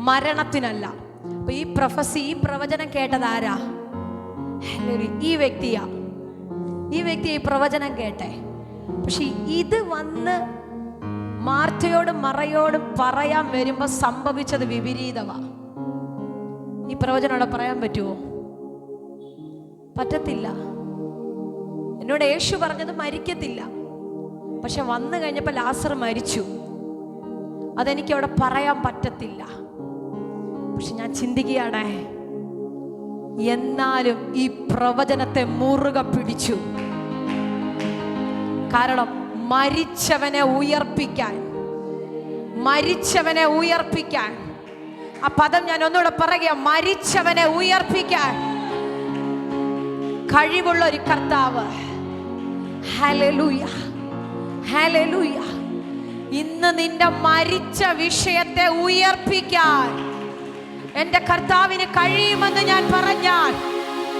മരണത്തിനല്ല. അപ്പൊ ഈ പ്രൊഫസി, ഈ പ്രവചനം കേട്ടത് ആരാ? ഈ വ്യക്തിയാ. ഈ വ്യക്തി ഈ പ്രവചനം കേട്ടെ. പക്ഷെ ഇത് വന്ന് മാർത്തയോടും മറിയോടും പറയാൻ വരുമ്പോ സംഭവിച്ചത് വിപരീതമാ. ഈ പ്രവചനോടെ പറയാൻ പറ്റുമോ? പറ്റത്തില്ല. എന്നോട് യേശു പറഞ്ഞത് മരിക്കത്തില്ല. പക്ഷെ വന്നു കഴിഞ്ഞപ്പോൾ ലാസർ മരിച്ചു. അതെനിക്ക് അവിടെ പറയാൻ പറ്റത്തില്ല. പക്ഷെ ഞാൻ ചിന്തിക്കുകയാണേ, എന്നാലും ഈ പ്രവചനത്തെ മുറുകെ പിടിച്ചു. കാരണം മരിച്ചവനെ ഉയർപ്പിക്കാൻ, മരിച്ചവനെ ഉയർപ്പിക്കാൻ, ആ പദം ഞാൻ ഒന്നുകൂടെ പറയുക, മരിച്ചവനെ ഉയർപ്പിക്കാൻ കഴിവുള്ള ഒരു കർത്താവ്. Hallelujah, hallelujah. ഇന്ന് നിന്റെ മരിച്ച വിഷയത്തെ ഉയർപ്പിക്കാൻ എന്റെ കർത്താവിന് കഴിയുമെന്ന് ഞാൻ പറഞ്ഞാൽ,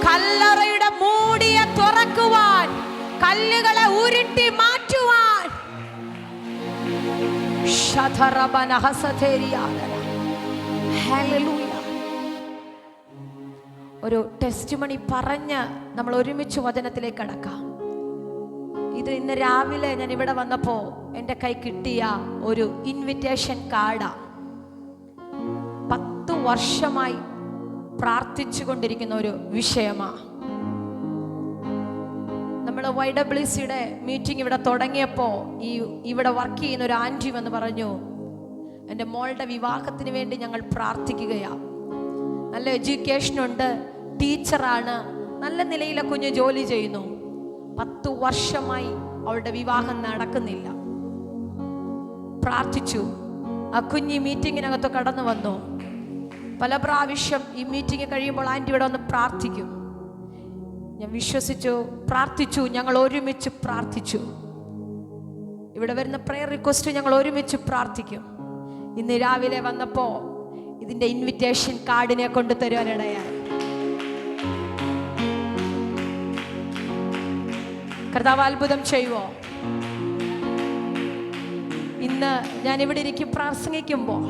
കല്ലറയുടെ മൂടിയെ തുറക്കുവാൻ, കല്ലുകളെ ഉരുട്ടി മാറ്റുവാൻ, ഒരു ടെസ്റ്റ് മണി പറഞ്ഞ് നമ്മൾ ഒരുമിച്ച് വചനത്തിലേക്ക് കടക്കാം. ഇത് ഇന്ന് രാവിലെ ഞാൻ ഇവിടെ വന്നപ്പോ എൻ്റെ കൈ കിട്ടിയ ഒരു ഇൻവിറ്റേഷൻ കാർഡാ. 10 വർഷമായി പ്രാർത്ഥിച്ചു കൊണ്ടിരിക്കുന്ന ഒരു വിഷയമാ. നമ്മൾ YWCയുടെ മീറ്റിംഗ് ഇവിടെ തുടങ്ങിയപ്പോൾ ഇവിടെ വർക്ക് ചെയ്യുന്ന ഒരു ആൻറ്റി എന്ന് പറഞ്ഞു, എൻ്റെ മോളുടെ വിവാഹത്തിന് വേണ്ടി ഞങ്ങൾ പ്രാർത്ഥിക്കുകയാ. നല്ല എഡ്യൂക്കേഷനുണ്ട്, ടീച്ചറാണ്, നല്ല നിലയിലെ കുഞ്ഞ് ജോലി ചെയ്യുന്നു. 10 വർഷമായി അവളുടെ വിവാഹം നടക്കുന്നില്ല. പ്രാർത്ഥിച്ചു. ആ കുഞ്ഞ് മീറ്റിങ്ങിനകത്ത് കടന്നു വന്നു. പല പ്രാവശ്യം ഈ മീറ്റിംഗ് കഴിയുമ്പോൾ ആൻറ്റി ഇവിടെ വന്ന് പ്രാർത്ഥിക്കും. ഞാൻ വിശ്വസിച്ചു, പ്രാർത്ഥിച്ചു. ഞങ്ങൾ ഒരുമിച്ച് പ്രാർത്ഥിച്ചു. ഇവിടെ വരുന്ന പ്രെയർ റിക്വസ്റ്റ് ഞങ്ങൾ ഒരുമിച്ച് പ്രാർത്ഥിക്കും. ഇന്ന് രാവിലെ വന്നപ്പോൾ ഇതിൻ്റെ ഇൻവിറ്റേഷൻ കാർഡിനെ കൊണ്ട് തരുവാനിടയായി. കർത്താവ് അത്ഭുതം ചെയ്യുവോ? ഇന്ന് ഞാൻ ഇവിടെ ഇരിക്കും പ്രസംഗിക്കുമ്പോൾ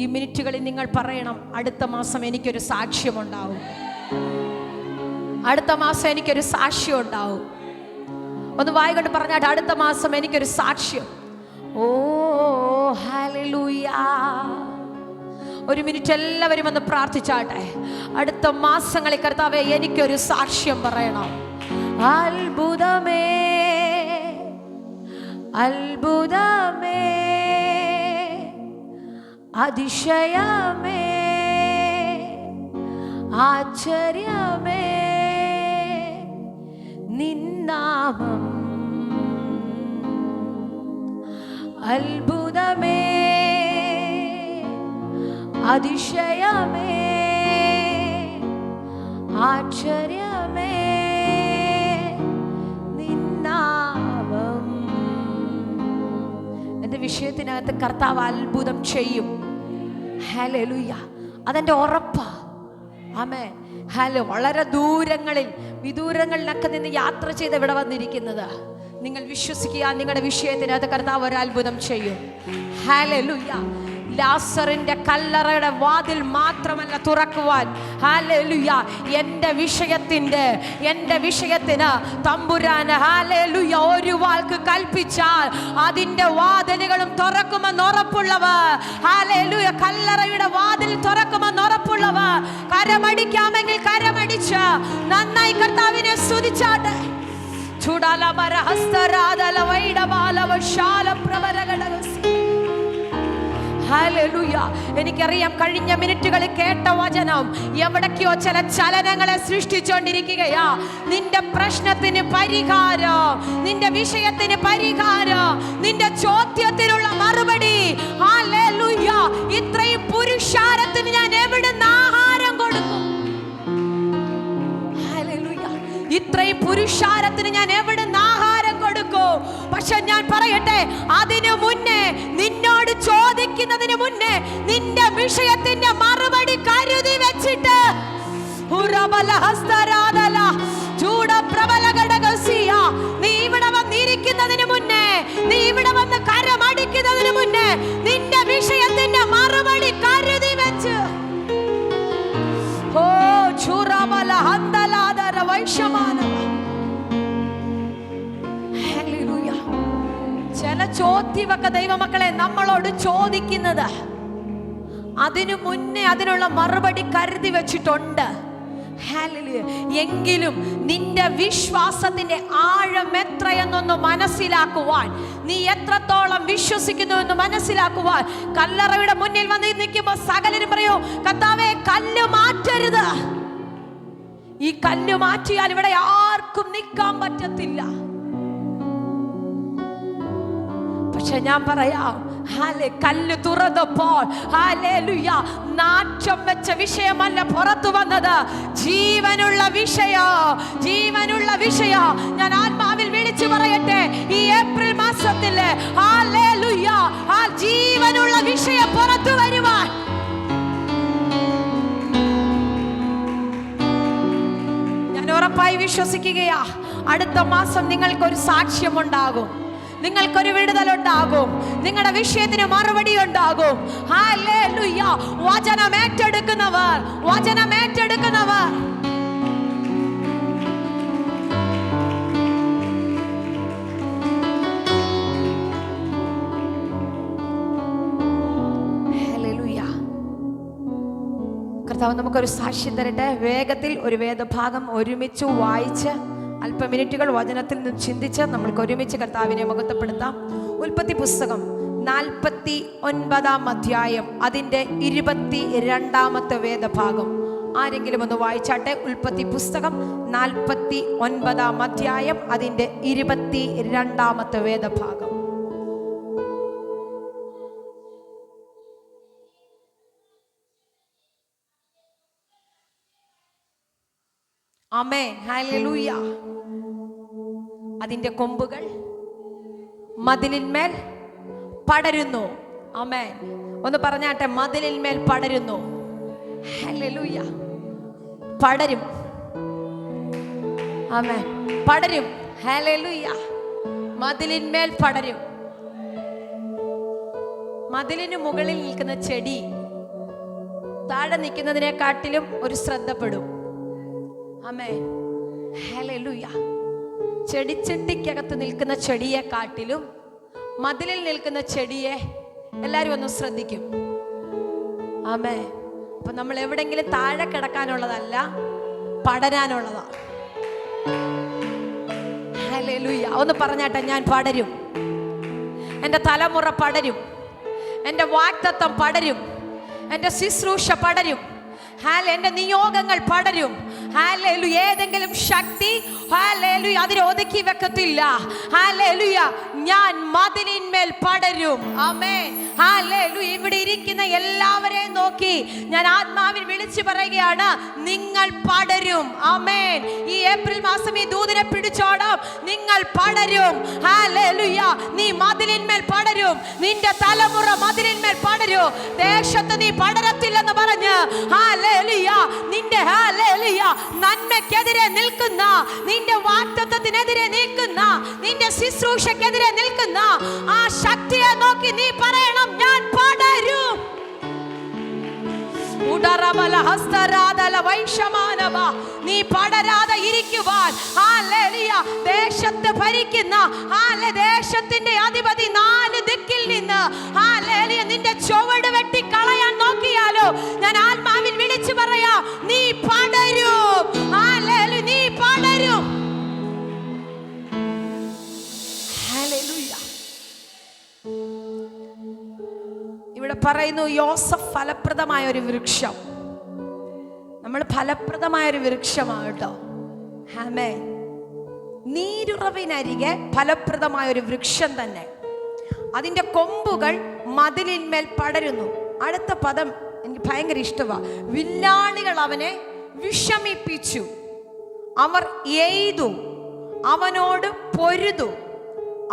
ഈ മിനിറ്റുകളിൽ നിങ്ങൾ പറയണം, അടുത്ത മാസം എനിക്കൊരു സാക്ഷ്യമുണ്ടാവും, അടുത്ത മാസം എനിക്കൊരു സാക്ഷ്യം ഉണ്ടാവും. ഒന്ന് വായിക്കൊണ്ട് പറഞ്ഞാട്ട്, അടുത്ത മാസം എനിക്കൊരു സാക്ഷ്യം. ഓ ഹല്ലേലൂയ. ഒരു മിനിറ്റ് എല്ലാവരും ഒന്ന് പ്രാർത്ഥിച്ചാട്ടെ. അടുത്ത മാസങ്ങളിൽ കർത്താവേ എനിക്കൊരു സാക്ഷ്യം പറയണം. അത്ഭുതമേ, അത്ഭുതമേ, അതിശയമേ, ആശ്ചര്യമേ, നിന്നാമം. അത്ഭുതമേ, അതിശയമേ, ആശ്ചര്യമേ, നിന്നാമം. എൻ്റെ വിഷയത്തിനകത്ത് കർത്താവ് അത്ഭുതം ചെയ്യും. ഹല്ലേലൂയ. അതെൻ്റെ ഉറപ്പാ. ആമേൻ. ഹലോ. വളരെ വിദൂരങ്ങളിലൊക്കെ നിന്ന് യാത്ര ചെയ്ത് ഇവിടെ വന്നിരിക്കുന്നത് നിങ്ങൾ വിശ്വസിക്കുക, നിങ്ങളുടെ വിഷയത്തിനകത്ത് കർത്താവ് ഒരു അത്ഭുതം ചെയ്യും. ഹല്ലേലൂയ. ലാസറിന്റെ കല്ലറയുടെ വാതിൽ മാത്രമല്ല തുറക്കുവാൻ, ഹല്ലേലൂയ, എൻ്റെ വിഷയത്തിന് തമ്പുരാൻ ഹല്ലേലൂയ ഒരു വാക്ക് കൽപ്പിച്ചാൽ അതിൻ്റെ വാതിലുകളും തുറക്കുമെന്ന് ഉറപ്പുള്ളവർ, ഹല്ലേലൂയ, കല്ലറയുടെ വാതിൽ തുറക്കുമെന്ന് ഉറപ്പുള്ളവർ കരമടിക്കാമെങ്കിൽ കരമടിച്ച് നന്നായി കർത്താവിനെ സ്തുതിച്ചാട്ടെ. ഹല്ലേലൂയ. എനിക്കറിയാം കഴിഞ്ഞ മിനിറ്റുകളിൽ കേട്ട വചനം എവിടേക്കോ ചില ചലനങ്ങളെ സൃഷ്ടിച്ചുകൊണ്ടിരിക്കുകയാ. നിന്റെ പ്രശ്നത്തിന് പരിഹാരം, നിന്റെ വിഷയത്തിന് പരിഹാരം, നിന്റെ ചോദ്യത്തിനുള്ള മറുപടി. ഹല്ലേലൂയ. ഇത്രയും പുരുഷാരത്തിന് ഞാൻ എവിടുന്ന് ആഹാരം കൊടുക്കും? ഹല്ലേലൂയ. ഇത്രയും പുരുഷാരത്തിന് ഞാൻ എവിടുന്ന് ആഹാരം കൊടുക്കും? പക്ഷെ ഞാൻ പറയട്ടെ, അതിനു മുന്നേ, നിന്നോട് ചോദിക്കുന്നതിന് മുന്നേ നിന്റെ വിഷയത്തിന്റെ മറുപടി കരുതി വെച്ചിട്ട് നീ ഇവിടെ വന്നിരിക്കുന്നതിന് മുന്നേ, നീ ഇവിടെ വന്ന് കരമടിക്കുന്നതിന് മുന്നേ നിന്റെ വിഷയത്തിന്റെ മറുപടി കരുതി ചോദ്യമൊക്കെ ദൈവമക്കളെ നമ്മളോട് ചോദിക്കുന്നത്, അതിനു മുന്നേ അതിനുള്ള മറുപടി കരുതി വെച്ചിട്ടുണ്ട്. എങ്കിലും നിന്റെ വിശ്വാസത്തിന്റെ ആഴം എത്രയെന്നൊന്ന് മനസ്സിലാക്കുവാൻ, നീ എത്രത്തോളം വിശ്വസിക്കുന്നു എന്ന് മനസ്സിലാക്കുവാൻ, കല്ലറയുടെ മുന്നിൽ വന്ന് നിൽക്കുമ്പോൾ സകലരും പറയൂ, കർത്താവേ കല്ല് മാറ്റരുത്. ഈ കല്ല് മാറ്റിയാൽ ഇവിടെ ആർക്കും നിൽക്കാൻ പറ്റത്തില്ല. പക്ഷെ ഞാൻ പറയാം, കല്ല് തുറന്നപ്പോൾ നാറ്റം വെച്ച വിഷയമല്ല പുറത്തു വന്നത്, ജീവനുള്ള ജീവനുള്ള വിഷയ. ഞാൻ ആത്മാവിൽ വിളിച്ചു പറയട്ടെ, ഈ ഏപ്രിൽ മാസത്തില് ജീവനുള്ള വിഷയം പുറത്തു വരുവാൻ ഞാൻ ഉറപ്പായി വിശ്വസിക്കുകയാ. അടുത്ത മാസം നിങ്ങൾക്കൊരു സാക്ഷ്യമുണ്ടാകും, നിങ്ങൾക്കൊരു വിടുതലുണ്ടാകും, നിങ്ങളുടെ വിഷയത്തിന് മറുപടി ഉണ്ടാകും. ഹല്ലേലൂയ. വചനം ഏറ്റെടുക്കുന്നവർ ഹല്ലേലൂയ. കർത്താവ് നമുക്കൊരു സാക്ഷ്യം തരട്ടെ. വേഗത്തിൽ ഒരു വേദഭാഗം ഒരുമിച്ച് വായിച്ച് അല്പമിനിറ്റുകൾ വചനത്തിൽ നിന്ന് ചിന്തിച്ച് നമ്മൾക്ക് ഒരുമിച്ച് കർത്താവിനെ മഹത്വപ്പെടുത്താം. ഉൽപ്പത്തി പുസ്തകം 49 അധ്യായം അതിൻ്റെ 22 വേദഭാഗം ആരെങ്കിലും ഒന്ന് വായിച്ചാട്ടെ. ഉൽപ്പത്തി പുസ്തകം 49 അധ്യായം അതിൻ്റെ 22 വേദഭാഗം. ആമേൻ, ഹല്ലേലൂയ. അതിന്റെ കൊമ്പുകൾ മതിലിന്മേൽ പടരുന്നു. ആമേൻ. ഒന്ന് പറഞ്ഞാട്ടെ, മതിലിന്മേൽ പടരുന്നു. ഹല്ലേലൂയ. പടരും. ആമേൻ. പടരും. ഹല്ലേലൂയ. മതിലിന്മേൽ പടരും. മതിലിന് മുകളിൽ നിൽക്കുന്ന ചെടി താഴെ നിൽക്കുന്നതിനെക്കാട്ടിലും ഒരു ശ്രദ്ധപ്പെടും. ആമേൻ, ഹല്ലേലൂയ. ചെടിച്ചട്ടിക്കകത്ത് നിൽക്കുന്ന ചെടിയെ കാട്ടിലും മതിലിൽ നിൽക്കുന്ന ചെടിയെ എല്ലാവരും ഒന്ന് ശ്രദ്ധിക്കും. ആമേൻ. അപ്പൊ നമ്മൾ എവിടെങ്കിലും താഴെ കിടക്കാനുള്ളതല്ല, പടരാനുള്ളതാ. ഹല്ലേലൂയ. ഒന്ന് പറഞ്ഞാട്ടെ, ഞാൻ പടരും. എൻ്റെ തലമുറ പടരും, എൻ്റെ വാഗ്ദത്തം പടരും, എൻ്റെ ശുശ്രൂഷ പടരും, എൻ്റെ നിയോഗങ്ങൾ പടരും. ഹല്ലേലൂയ. ഏതെങ്കിലും ശക്തി ഹല്ലേലൂയ അതിനെ ഒതുക്കി വെക്കത്തില്ല. ഹല്ലേലൂയ. ഞാൻ മതിലിന്മേൽ പടരും. ആമേൻ, ഹല്ലേലൂയ. ഇവിടെ ഇരിക്കുന്ന എല്ലാവരെയും നോക്കി ഞാൻ ആത്മാവിൽ വിളിച്ചു പറയുകയാണ്, നിങ്ങൾ പടരും. ആമേൻ. ഈ ഏപ്രിൽ മാസം ഈ ദൂതനെ പിടിച്ചോടും, നിങ്ങൾ പടരും. ഹല്ലേലൂയ. നീ മതിലിന്മേൽ പടരും, നിന്റെ തലമുറ മതിലിന്മേൽ പടരും. ദേശത്ത് നീ പടരത്തില്ലെന്ന് പറഞ്ഞ് ഹല്ലേലൂയ നിന്റെ ഹല്ലേലൂയ നന്മയ്ക്കെതിരെ നിൽക്കുന്ന, നിന്റെ വാഗ്ദത്തത്തിനെതിരെ നിൽക്കുന്ന, നിന്റെ ശുശ്രൂഷക്കെതിരെ നിൽക്കുന്ന ആ ശക്തിയെ നോക്കി നീ പറയണം, ഞാൻ പടരും. നീ പടരാതെ ഇരിക്കുവാൻ ദേശത്ത് ഭരിക്കുന്ന ദേശത്തിന്റെ അധിപതി 4 ദിക്കിൽ നിന്ന് നിന്റെ ചുവട് വെട്ടി കളയാൻ നോക്കിയാലോ, ഞാൻ ആത്മാവിൽ വിളിച്ചു പറയാം, നീ പടരും. നീ പടരും. ഇവിടെ പറയുന്നു, യോസഫ് ഫലപ്രദമായ ഒരു വൃക്ഷം. നമ്മൾ ഫലപ്രദമായ ഒരു വൃക്ഷമാണ് കേട്ടോ. ആമേൻ. നീരുറവിനരികെ ഫലപ്രദമായ ഒരു വൃക്ഷം തന്നെ. അതിൻ്റെ കൊമ്പുകൾ മതിലിന്മേൽ പടരുന്നു. അടുത്ത പദം എനിക്ക് ഭയങ്കര ഇഷ്ടമാണ്. വില്ലാളികൾ അവനെ വിഷമിപ്പിച്ചു, അവർ എയ്തു, അവനോട് പൊരുതു,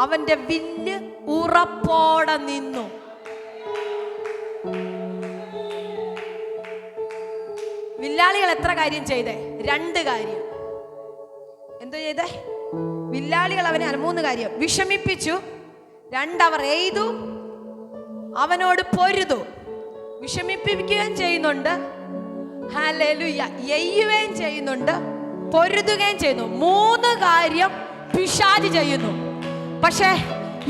അവന്റെ വില്ല് ഉറപ്പോടെ നിന്നു. വില്ലാളികൾ എത്ര കാര്യം ചെയ്തേ? 2 കാര്യം. എന്തോ ചെയ്തേ? വില്ലാളികൾ അവനെ 3 കാര്യം. വിഷമിപ്പിച്ചു, 2 അവർ എയ്തു, അവനോട് പൊരുതു. വിഷമിപ്പിക്കുകയും ചെയ്യുന്നുണ്ട്, ഹല്ലേലൂയ, എയ്യുകയും ചെയ്യുന്നുണ്ട്, പൊരുതുകയും ചെയ്യുന്നു. 3 കാര്യം പിശാച് ചെയ്യുന്നു. പക്ഷേ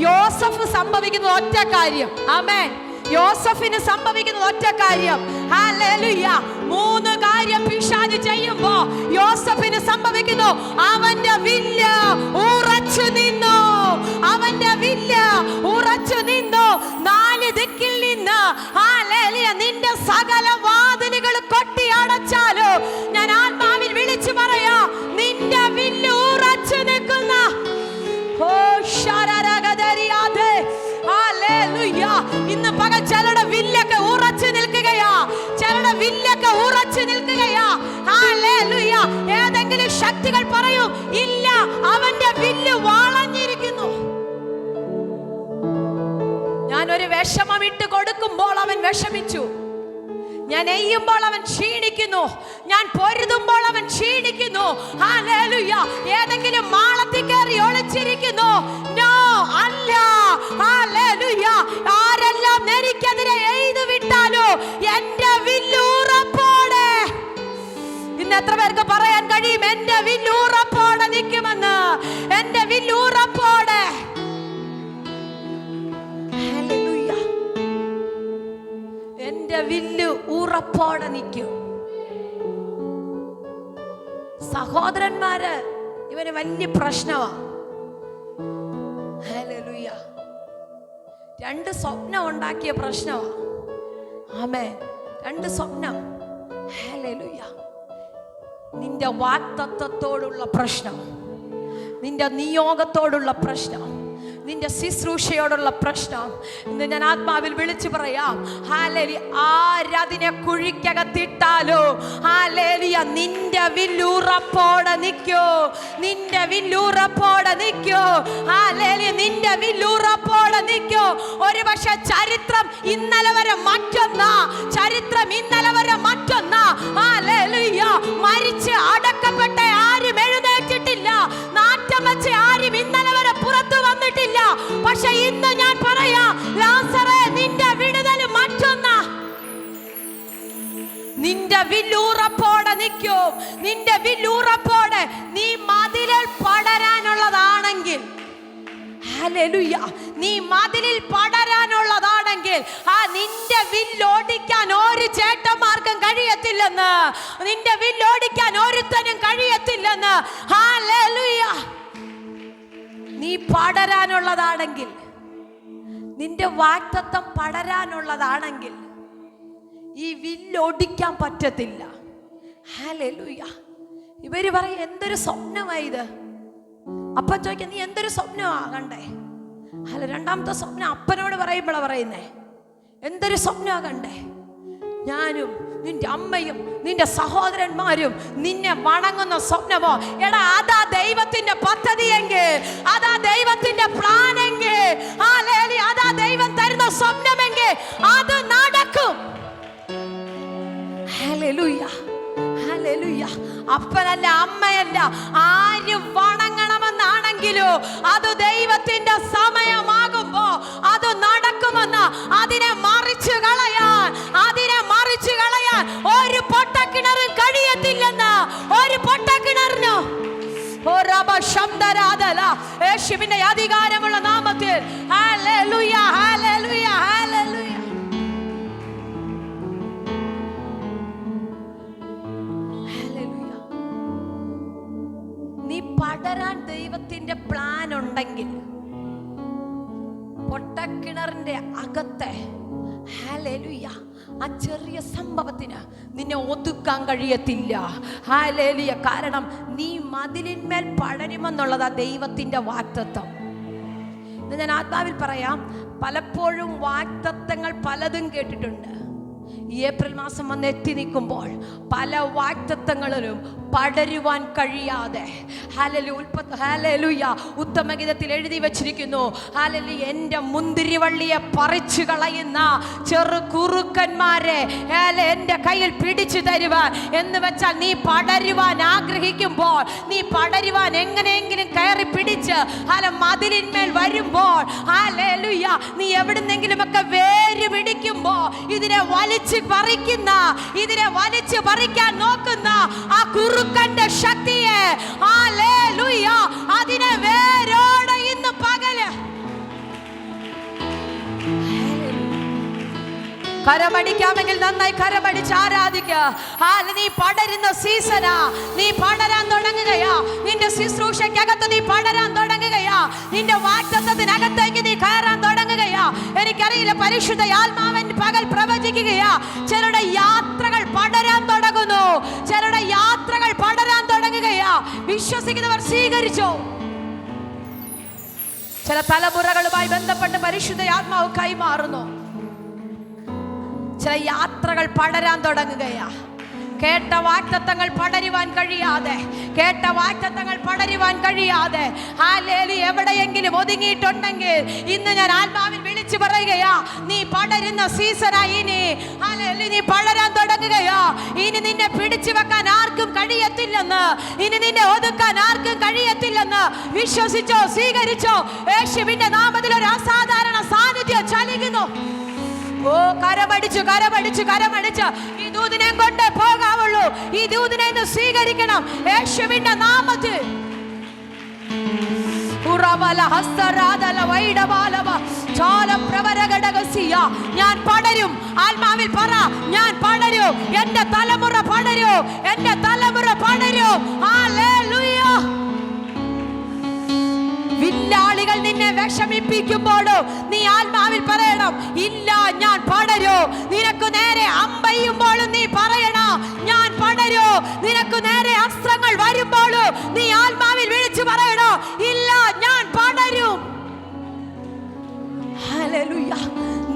യോസഫ് സംഭവിക്കുന്ന ഒറ്റ കാര്യം. ആമേൻ. യോസഫിന് സംഭവിക്കുന്ന ഒറ്റ കാര്യം. ഹല്ലേലൂയ. 3 കാര്യം പിശാച് ചെയ്യുമ്പോ യോസഫിന് സംഭവിക്കുന്നു. അവന്റെ വില്ല് ഉറച്ചു നിന്നു. അവന്റെ വില്ല് ഉറച്ചു നിന്നു. 4 ദിക്കിൽ നിന്ന് ഹല്ലേലൂയ നിന്റെ സകല വാതിലുകൾ കൊട്ടി അടച്ചാലോ ഞാൻ ആത്മാവിൽ വിളിച്ചു പറയാ, നിന്റെ വില്ല് ഉറച്ചു നിൽക്കുന്ന ഇന്ന് പകൽ ചിലരുടെ വില്ലൊക്കെ ഉറച്ചു നിൽക്കുകയാ. ചിലരുടെ വില്ലൊക്കെ ഉറച്ചു നിൽക്കുകയാ. ഹല്ലേലൂയ. ഏതെങ്കിലും ശക്തികൾ പറയും, ഇല്ല, അവന്റെ വില്ല് വളഞ്ഞിരിക്കുന്നു. ഞാനൊരു വിഷമം ഇട്ട് കൊടുക്കുമ്പോൾ അവൻ വിഷമിച്ചു. ഞാൻ എയ്യുമ്പോൾ അവൻ ക്ഷീണിക്കുന്നു. ഞാൻ പൊരുതുമ്പോൾ അവൻ ക്ഷീണിക്കുന്നു. ഹല്ലേലൂയ. ഏതെങ്കിലും മാളത്തിൽ കയറി ഒളിച്ചിരിക്കുന്നു. നോ, അല്ല. ഹല്ലേലൂയ. ആരെല്ലാം എനിക്കെതിരെ എയ്തു വിട്ടാലോ എന്റെ വില്ല് ഉറപ്പോടെ. ഇന്ന് എത്ര പേർക്ക് പറയാൻ കഴിയും എന്റെ വില്ല് ഉറപ്പോടെ നിൽക്കുമെന്ന്? എന്റെ വില്ല് ഉറപ്പോടെ. എന്റെ വില്ല് ഉറപ്പോടെ നിൽക്കും. സഹോദരന്മാര്, ഇവന് വലിയ പ്രശ്നമാ. ഹല്ലേലൂയ. 2 സ്വപ്നം ഉണ്ടാക്കിയ പ്രശ്നമാ. ആമേൻ. 2 സ്വപ്നം. ഹല്ലേലൂയ. നിന്റെ വാഗ്ദത്തത്തോടുള്ള പ്രശ്നം, നിന്റെ നിയോഗത്തോടുള്ള പ്രശ്നം, നിന്റെ ശുശ്രൂഷയോടുള്ള പ്രശ്നം ഇന്ന് ഞാൻ ആത്മാവിൽ വിളിച്ചു പറയാം. ഹല്ലേലൂയ. ആരതിനെ കുഴിക്കകത്തിട്ടാലോ ഹല്ലേലൂയ നിന്റെ വില്ലുറപ്പോടെ നിൽക്കോ. നിന്റെ വില്ലുറപ്പോടെ നിൽക്കോ. ഹല്ലേലൂയ. നിന്റെ വില്ലുറപ്പോടെ നിൽക്കോ. ഒരുപക്ഷെ ചരിത്രം ഇന്നലെ വരെ മറ്റൊന്നാ. ചരിത്രം ഇന്നലെ വരെ മറ്റൊന്നാ. ഹല്ലേലൂയ. മരിച്ച് അടക്കപ്പെട്ട ആരും എഴുന്നേറ്റിട്ടില്ല. നാറ്റം വെച്ച് ആരും ഇന്നലെ വരെ പുറത്തു വന്നിട്ടില്ല. പക്ഷെ ഇന്ന് ഞാൻ പറയാ, ലാസറേ, നിന്റെ വിടുതൽ മറ്റൊന്നാ. നിന്റെ വില്ലുറപ്പോടെ നിൽക്കൂ. നിന്റെ വില്ലുറപ്പോടെ. നീ മതിലിൽ പടരാനുള്ളതാണെങ്കിൽ, ഹല്ലേലൂയ, നീ മതിലിൽ പടരാനുള്ളതാണെങ്കിൽ നിന്റെ വില്ലോടിക്കാൻ ഒരു ചേട്ടന്മാർക്കും കഴിയത്തില്ലെന്ന്. നിന്റെ വില്ലോടിക്കാൻ ഒരുത്തനും കഴിയത്തില്ലെന്ന്. ഹല്ലേലൂയ. നീ പടരാനുള്ളതാണെങ്കിൽ, നിന്റെ വാഗ്ദത്തം പടരാനുള്ളതാണെങ്കിൽ ഈ വില്ലൊടിക്കാൻ പറ്റത്തില്ല. ഹല്ലേലൂയ. ഇവര് പറയും, എന്തൊരു സ്വപ്നമായത്. അപ്പൻ ചോദിക്കാൻ, നീ എന്തൊരു സ്വപ്നമാ കണ്ടേ? അല്ല, 2ാമത്തെ സ്വപ്നം അപ്പനോട് പറയുമ്പോഴാ പറയുന്നേ. എന്തൊരു സ്വപ്നമാ കണ്ടേ? ഞാനും നിന്റെ അമ്മയും നിന്റെ സഹോദരന്മാരും നിന്നെ വണങ്ങുന്ന സ്വപ്നമോ? എടാ, അതാ ദൈവത്തിന്റെ പദ്ധതിയെങ്കിൽ, അതാ ദൈവത്തിന്റെ പ്ലാനെങ്കിൽ, അതാ ദൈവം തരുന്ന സ്വപ്നമെങ്കിൽ അത് നടക്കും. ഹല്ലേലൂയ. ഹല്ലേലൂയ. അപ്പനല്ല, അമ്മയല്ല, ആര് വണങ്ങണമെന്നാണെങ്കിലോ അത് ദൈവത്തിന്റെ സമയമാകുമ്പോ അത് നടക്കുമെന്ന്. അതിനെ മറിച്ചു കളയാൻ, അതിനെ മറിച്ചു കളയാൻ ഒരു പൊട്ടക്കിണറും കഴിയത്തില്ലെന്ന്. ഒരു പൊട്ടക്കിണറിനോ യേശുവിന്റെ അധികാരമുള്ള നാമത്തിൽ. ഹല്ലേലൂയ. ഹല്ലേലൂയ. ഹല്ലേലൂയ. നീ പടരാൻ ദൈവത്തിന്റെ പ്ലാൻ ഉണ്ടെങ്കിൽ പൊട്ടക്കിണറിന്റെ അകത്തെ ഹല്ലേലൂയ ആ ചെറിയ സംഭവത്തിന് നിന്നെ ഒതുക്കാൻ കഴിയത്തില്ല. ഹല്ലേലൂയ. കാരണം നീ മതിലിന്മേൽ പടരുമെന്നുള്ളതാ ദൈവത്തിന്റെ വാഗ്ദത്തം. ഇത് ഞാൻ ആത്മാവിൽ പറയാം. പലപ്പോഴും വാഗ്ദത്തങ്ങൾ പലതും കേട്ടിട്ടുണ്ട്. ഏപ്രിൽ മാസം വന്ന് എത്തി നിൽക്കുമ്പോൾ പല വാഗ്ദത്തങ്ങളിലും പടരുവാൻ കഴിയാതെ ഹല്ലേലൂയ ഉത്തമഗീതത്തിൽ എഴുതി വച്ചിരിക്കുന്നു. ഹല്ലേലൂയ. എൻ്റെ മുന്തിരിവള്ളിയെ പറിച്ചു കളയുന്ന ചെറു കുറുക്കന്മാരെ എൻ്റെ കയ്യിൽ പിടിച്ചു തരുവാൻ എന്ന് വെച്ചാൽ, നീ പടരുവാൻ ആഗ്രഹിക്കുമ്പോൾ, നീ പടരുവാൻ എങ്ങനെയെങ്കിലും കയറി പിടിച്ച് മതിലിന്മേൽ വരുമ്പോൾ, ഹല്ലേലൂയ, നീ എവിടുന്നെങ്കിലുമൊക്കെ വേര് പിടിക്കുമ്പോ ഇതിനെ വലിച്ചു പറിക്കുന്ന, ഇതിനെ വലിച്ചു പറിക്കാൻ നോക്കുന്ന ആ കുറുക്കന്റെ ശക്തിയെ ഹല്ലേലൂയ അതിനെ വേരോടെ ഇന്ന് പകല് കരമടിക്കാമെങ്കിൽ നന്നായി കരമടിച്ച് ആരാധിക്കുക. നീ പടരുന്ന സീസണാ, നീ പടരാൻ തുടങ്ങുകയാ. നിന്റെ ശുശ്രൂഷയ്ക്കകത്ത് നീ പടരാൻ തുടങ്ങുകയാ. നിന്റെ വാഗ്ദത്തത്തിനകത്തേക്ക് നീ കയറാൻ തുടങ്ങുകയാ. എനിക്കറിയില്ല, പരിശുദ്ധ ആത്മാവൻ പകൽ പ്രവചിക്കുകയാ. ചിലരുടെ യാത്രകൾ പടരാൻ തുടങ്ങുന്നു, ചിലരുടെ യാത്രകൾ പടരാൻ തുടങ്ങുകയാ. വിശ്വസിക്കുന്നവർ സ്വീകരിച്ചോ. ചില തലമുറകളുമായി ബന്ധപ്പെട്ട് പരിശുദ്ധ ആത്മാവ് കൈമാറുന്നു. ചില യാത്രകൾ പടരാൻ തുടങ്ങുകയാ. കേട്ട വാഗ്ദത്തങ്ങൾ പടരുവാൻ കഴിയാതെ, കേട്ട വാഗ്ദത്തങ്ങൾ പടരുവാൻ കഴിയാതെ എവിടെയെങ്കിലും ഒതുങ്ങിയിട്ടുണ്ടെങ്കിൽ ഇന്ന് ഞാൻ ആത്മാവിൽ വിളിച്ചു പറയുകയാ, നീ പടരുന്ന സീസണായി. ഇനി നീ പടരാൻ തുടങ്ങുകയാ. ഇനി നിന്നെ പിടിച്ചു വെക്കാൻ ആർക്കും കഴിയത്തില്ലെന്ന്, ഇനി നിന്നെ ഒതുക്കാൻ ആർക്കും കഴിയത്തില്ലെന്ന് വിശ്വസിച്ചോ, സ്വീകരിച്ചോ. യേശുവിന്റെ നാമത്തിൽ ഒരു അസാധാരണ സാന്നിധ്യം ചലിക്കുന്നു. ഓ, കരമടിച്ചു കരമടിച്ചു കരമടിച്ച് ഈ ദൂതിനെ കൊണ്ടേ പോകാവുള്ളൂ. ഈ ദൂതിനെ സ്വീകരിക്കണം യേശുവിന്റെ നാമത്തിൽ. ഞാൻ പടരും. ആത്മാവിൽ പറ, ഞാൻ പടരും. എന്റെ തലമുറ പടരും, എന്റെ തലമുറ പടരും. ഹല്ലേലൂയ. വില്ലാളികൾ നിന്നെ വിഷമിപ്പിക്കുമ്പോഴോ നീ ആത്മാവിൽ പറയണം, ഇല്ല, ഞാൻ പടരൂ. നിനക്ക് നേരെ അമ്പെയ്യുമ്പോഴും നീ പറയണം, ഞാൻ പടരൂ. നിനക്ക് നേരെ അസ്ത്രങ്ങൾ വരുമ്പോഴും നീ ആത്മാവിൽ വിളിച്ചു പറയണം, ഇല്ല, ഞാൻ പടരും. ഹല്ലേലൂയ.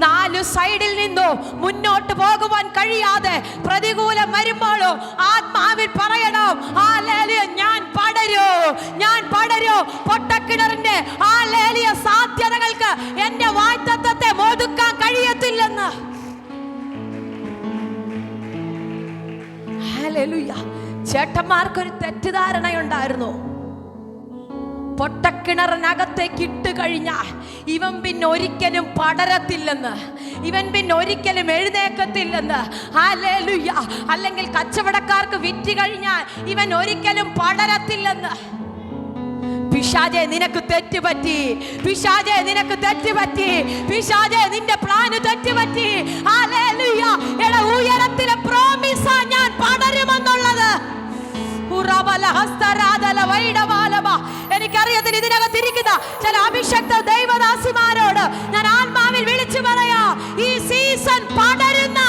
നാല് സൈഡിൽ നിന്നോ മുന്നോട്ട് പോകുവാൻ കഴിയാതെ പ്രതികൂലം വരുമ്പോഴോ ആത്മാവിൽ പറയണം, ഹല്ലേലൂയ, ഞാൻ പടരൂ, ഞാൻ പടരൂ. പൊട്ടക്കിണറിന്റെ ഹല്ലേലൂയ സാധ്യതകൾക്ക് എന്റെ വാഗ്ദത്തത്തെ ഒതുക്കാൻ കഴിയത്തില്ലെന്ന്. ഹല്ലേലൂയ. ചേട്ടന്മാർക്കൊരു തെറ്റിദ്ധാരണയുണ്ടായിരുന്നു. പൊട്ടക്കിണറിനകത്തേക്ക് ഇട്ട് കഴിഞ്ഞാൽ ഇവൻ പിന്നെ ഒരിക്കലും പടരത്തില്ലെന്ന്, ഇവൻ പിന്നെ ഒരിക്കലും എഴുന്നേക്കത്തില്ലെന്ന്. ഹല്ലേലൂയ. അല്ലെങ്കിൽ കച്ചവടക്കാർക്ക് വിറ്റ് കഴിഞ്ഞാൽ ഇവൻ ഒരിക്കലും പടരത്തില്ലെന്ന്. പിശാചേ, നിനക്ക് തെറ്റുപറ്റി. പിശാചേ, നിനക്ക് തെറ്റുപറ്റി. പിശാചേ, നിന്റെ പ്ലാന് തെറ്റുപറ്റി. ഹല്ലേലൂയ. എടാ, ഉയരത്തിലെ പ്രോമിസാ ഞാൻ പടരുമെന്നുള്ളത്. എനിക്കറിയത്തില്ല, ഇതിനകത്തിരിക്കുന്ന ചില അഭിഷക്ത ദൈവദാസിമാരോട് ഞാൻ ആത്മാവിൽ വിളിച്ചു പറയാ, ഈ സീസൺ പടരുന്ന,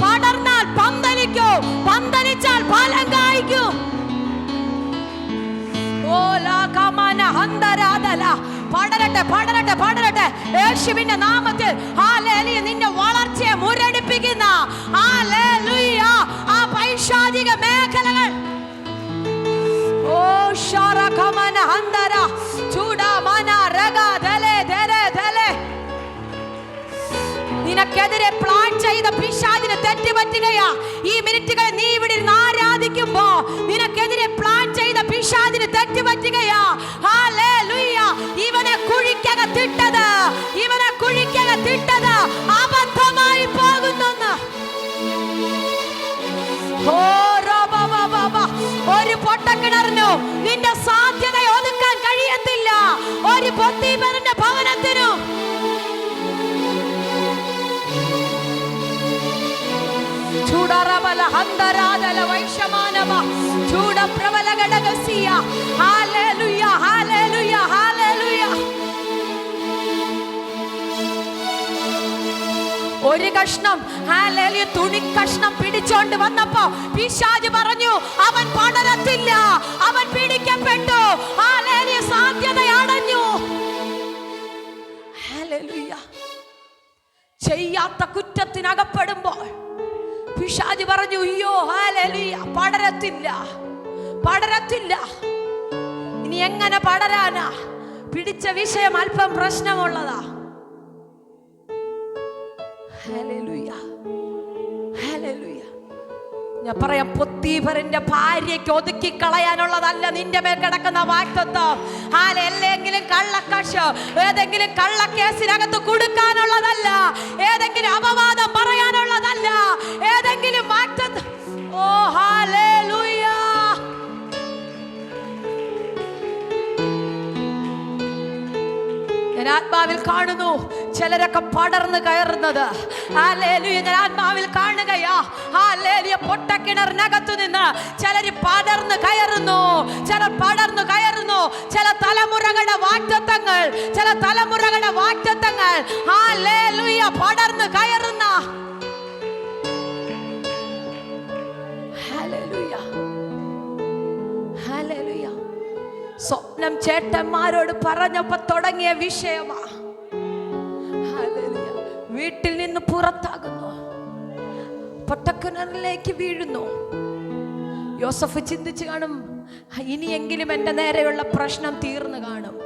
പടർന്നാൽ പന്തലിക്കൂ, പന്തലിച്ചാൽ ഫലം കായ്ക്കും. പടരട്ടെ, പടരട്ടെ, പടരട്ടെ യേശുവിന്റെ നാമത്തിൽ. ഹല്ലേലൂയ. നിന്റെ വളർച്ചയെ മുരടിപ്പിക്കുന്ന ഹല്ലേലൂയ ആ പൈശാചിക മേഖലകൾ, ഓ ശരകമന ഹന്തര ചൂഡമന രഗ ദലേ ദലേ ദലേ, നിനക്കെതിരെ പ്ലാൻ ചെയ്ത പിശാചിന് തെറ്റുപറ്റുകയാ. ഈ മിനിറ്റുകൾ നീ ഇവിടെ ആരാധിക്കുമ്പോ നിനക്കെതിരെ പ്ലാൻ ചെയ്ത പിശാചിന് തെറ്റുപറ്റുകയാ. ഹല്ലേലൂയ. ഇവനെ കുഴിക്കകത്തിട്ടത്, ഇവനെ കുഴിക്കകത്തിട്ടത് അബദ്ധമായി പോകുന്നെന്ന്. ഒരു പൊട്ടക്കിണറിനോ നിന്റെ സാധ്യത ഒതുക്കാൻ കഴിയത്തില്ല. ഒരു പൊത്തീപരന്റെ ഭവനത്തിനോ. ചൂടറബല ഹന്തരാദല വൈഷമാനവ ചൂടപ്രബല ഘടകസിയ. Hallelujah, hallelujah, hallelujah. ഒരു കഷ്ണം ഹല്ലേലൂയ തുണി കഷ്ണം പിടിച്ചോണ്ട് വന്നപ്പോ പിശാച് പറഞ്ഞു, അവൻ പടരത്തില്ല, അവൻ പിടിക്കപ്പെട്ടു. ഹല്ലേലൂയ. സാധ്യത അടഞ്ഞു. ഹല്ലേലൂയ. ചെയ്യാത്ത കുറ്റത്തിനകപ്പെടുമ്പോൾ പിശാച് പറഞ്ഞു, അയ്യോ ഹല്ലേലൂയ, പടരത്തില്ല, പടരത്തില്ല. ഇനി എങ്ങനെ പടരാനാ? പിടിച്ച വിഷയം അല്പം പ്രശ്നമുള്ളതാ. Hallelujah, hallelujah. ഞാൻ പറയാം, പൊത്തീഫറിന്റെ ഭാര്യയ്ക്ക് ഒതുക്കി കളയാനുള്ളതല്ല നിന്റെ മേൽ കിടക്കുന്ന വാഗ്ദത്തം. അല്ലെങ്കിൽ കള്ളക്കശ് ഏതെങ്കിലും കള്ളക്കേസിനകത്ത് കൊടുക്കാനുള്ളതല്ല, ഏതെങ്കിലും അപവാദം പറയാനുള്ളതല്ല, ഏതെങ്കിലും വാഗ്ദത്തം. ഓ ഹല്ലേലൂയ. ഞാൻ ആത്മാവിൽ കാണുന്നു ചിലരൊക്കെ പടർന്നു കയറുന്നത് ഹല്ലേലൂയ ഞാൻ ആത്മാവിൽ കാണുകയാ. ഹല്ലേലൂയ പൊട്ടക്കിണറിനകത്തു നിന്ന് ചിലർ പടർന്നു കയറുന്നു, ചിലർ പടർന്നു കയറുന്നു. ചില തലമുറകളുടെ വാഗ്ദത്തങ്ങൾ, ചില തലമുറകളുടെ വാഗ്ദത്തങ്ങൾ ഹല്ലേലൂയ പടർന്നു കയറുന്ന ഹല്ലേലൂയ ഹല്ലേലൂയ. സ്വപ്നം ചേട്ടന്മാരോട് പറഞ്ഞപ്പോ തുടങ്ങിയ വിഷയമാ. ഹല്ലേലൂയ. വീട്ടിൽ നിന്ന് പുറത്താകുന്നു, പൊട്ടക്കിണറിലേക്ക് വീഴുന്നു. യോസഫ് ചിന്തിച്ചു കാണും, ഇനിയെങ്കിലും എൻ്റെ നേരെയുള്ള പ്രശ്നം തീർന്നു കാണും,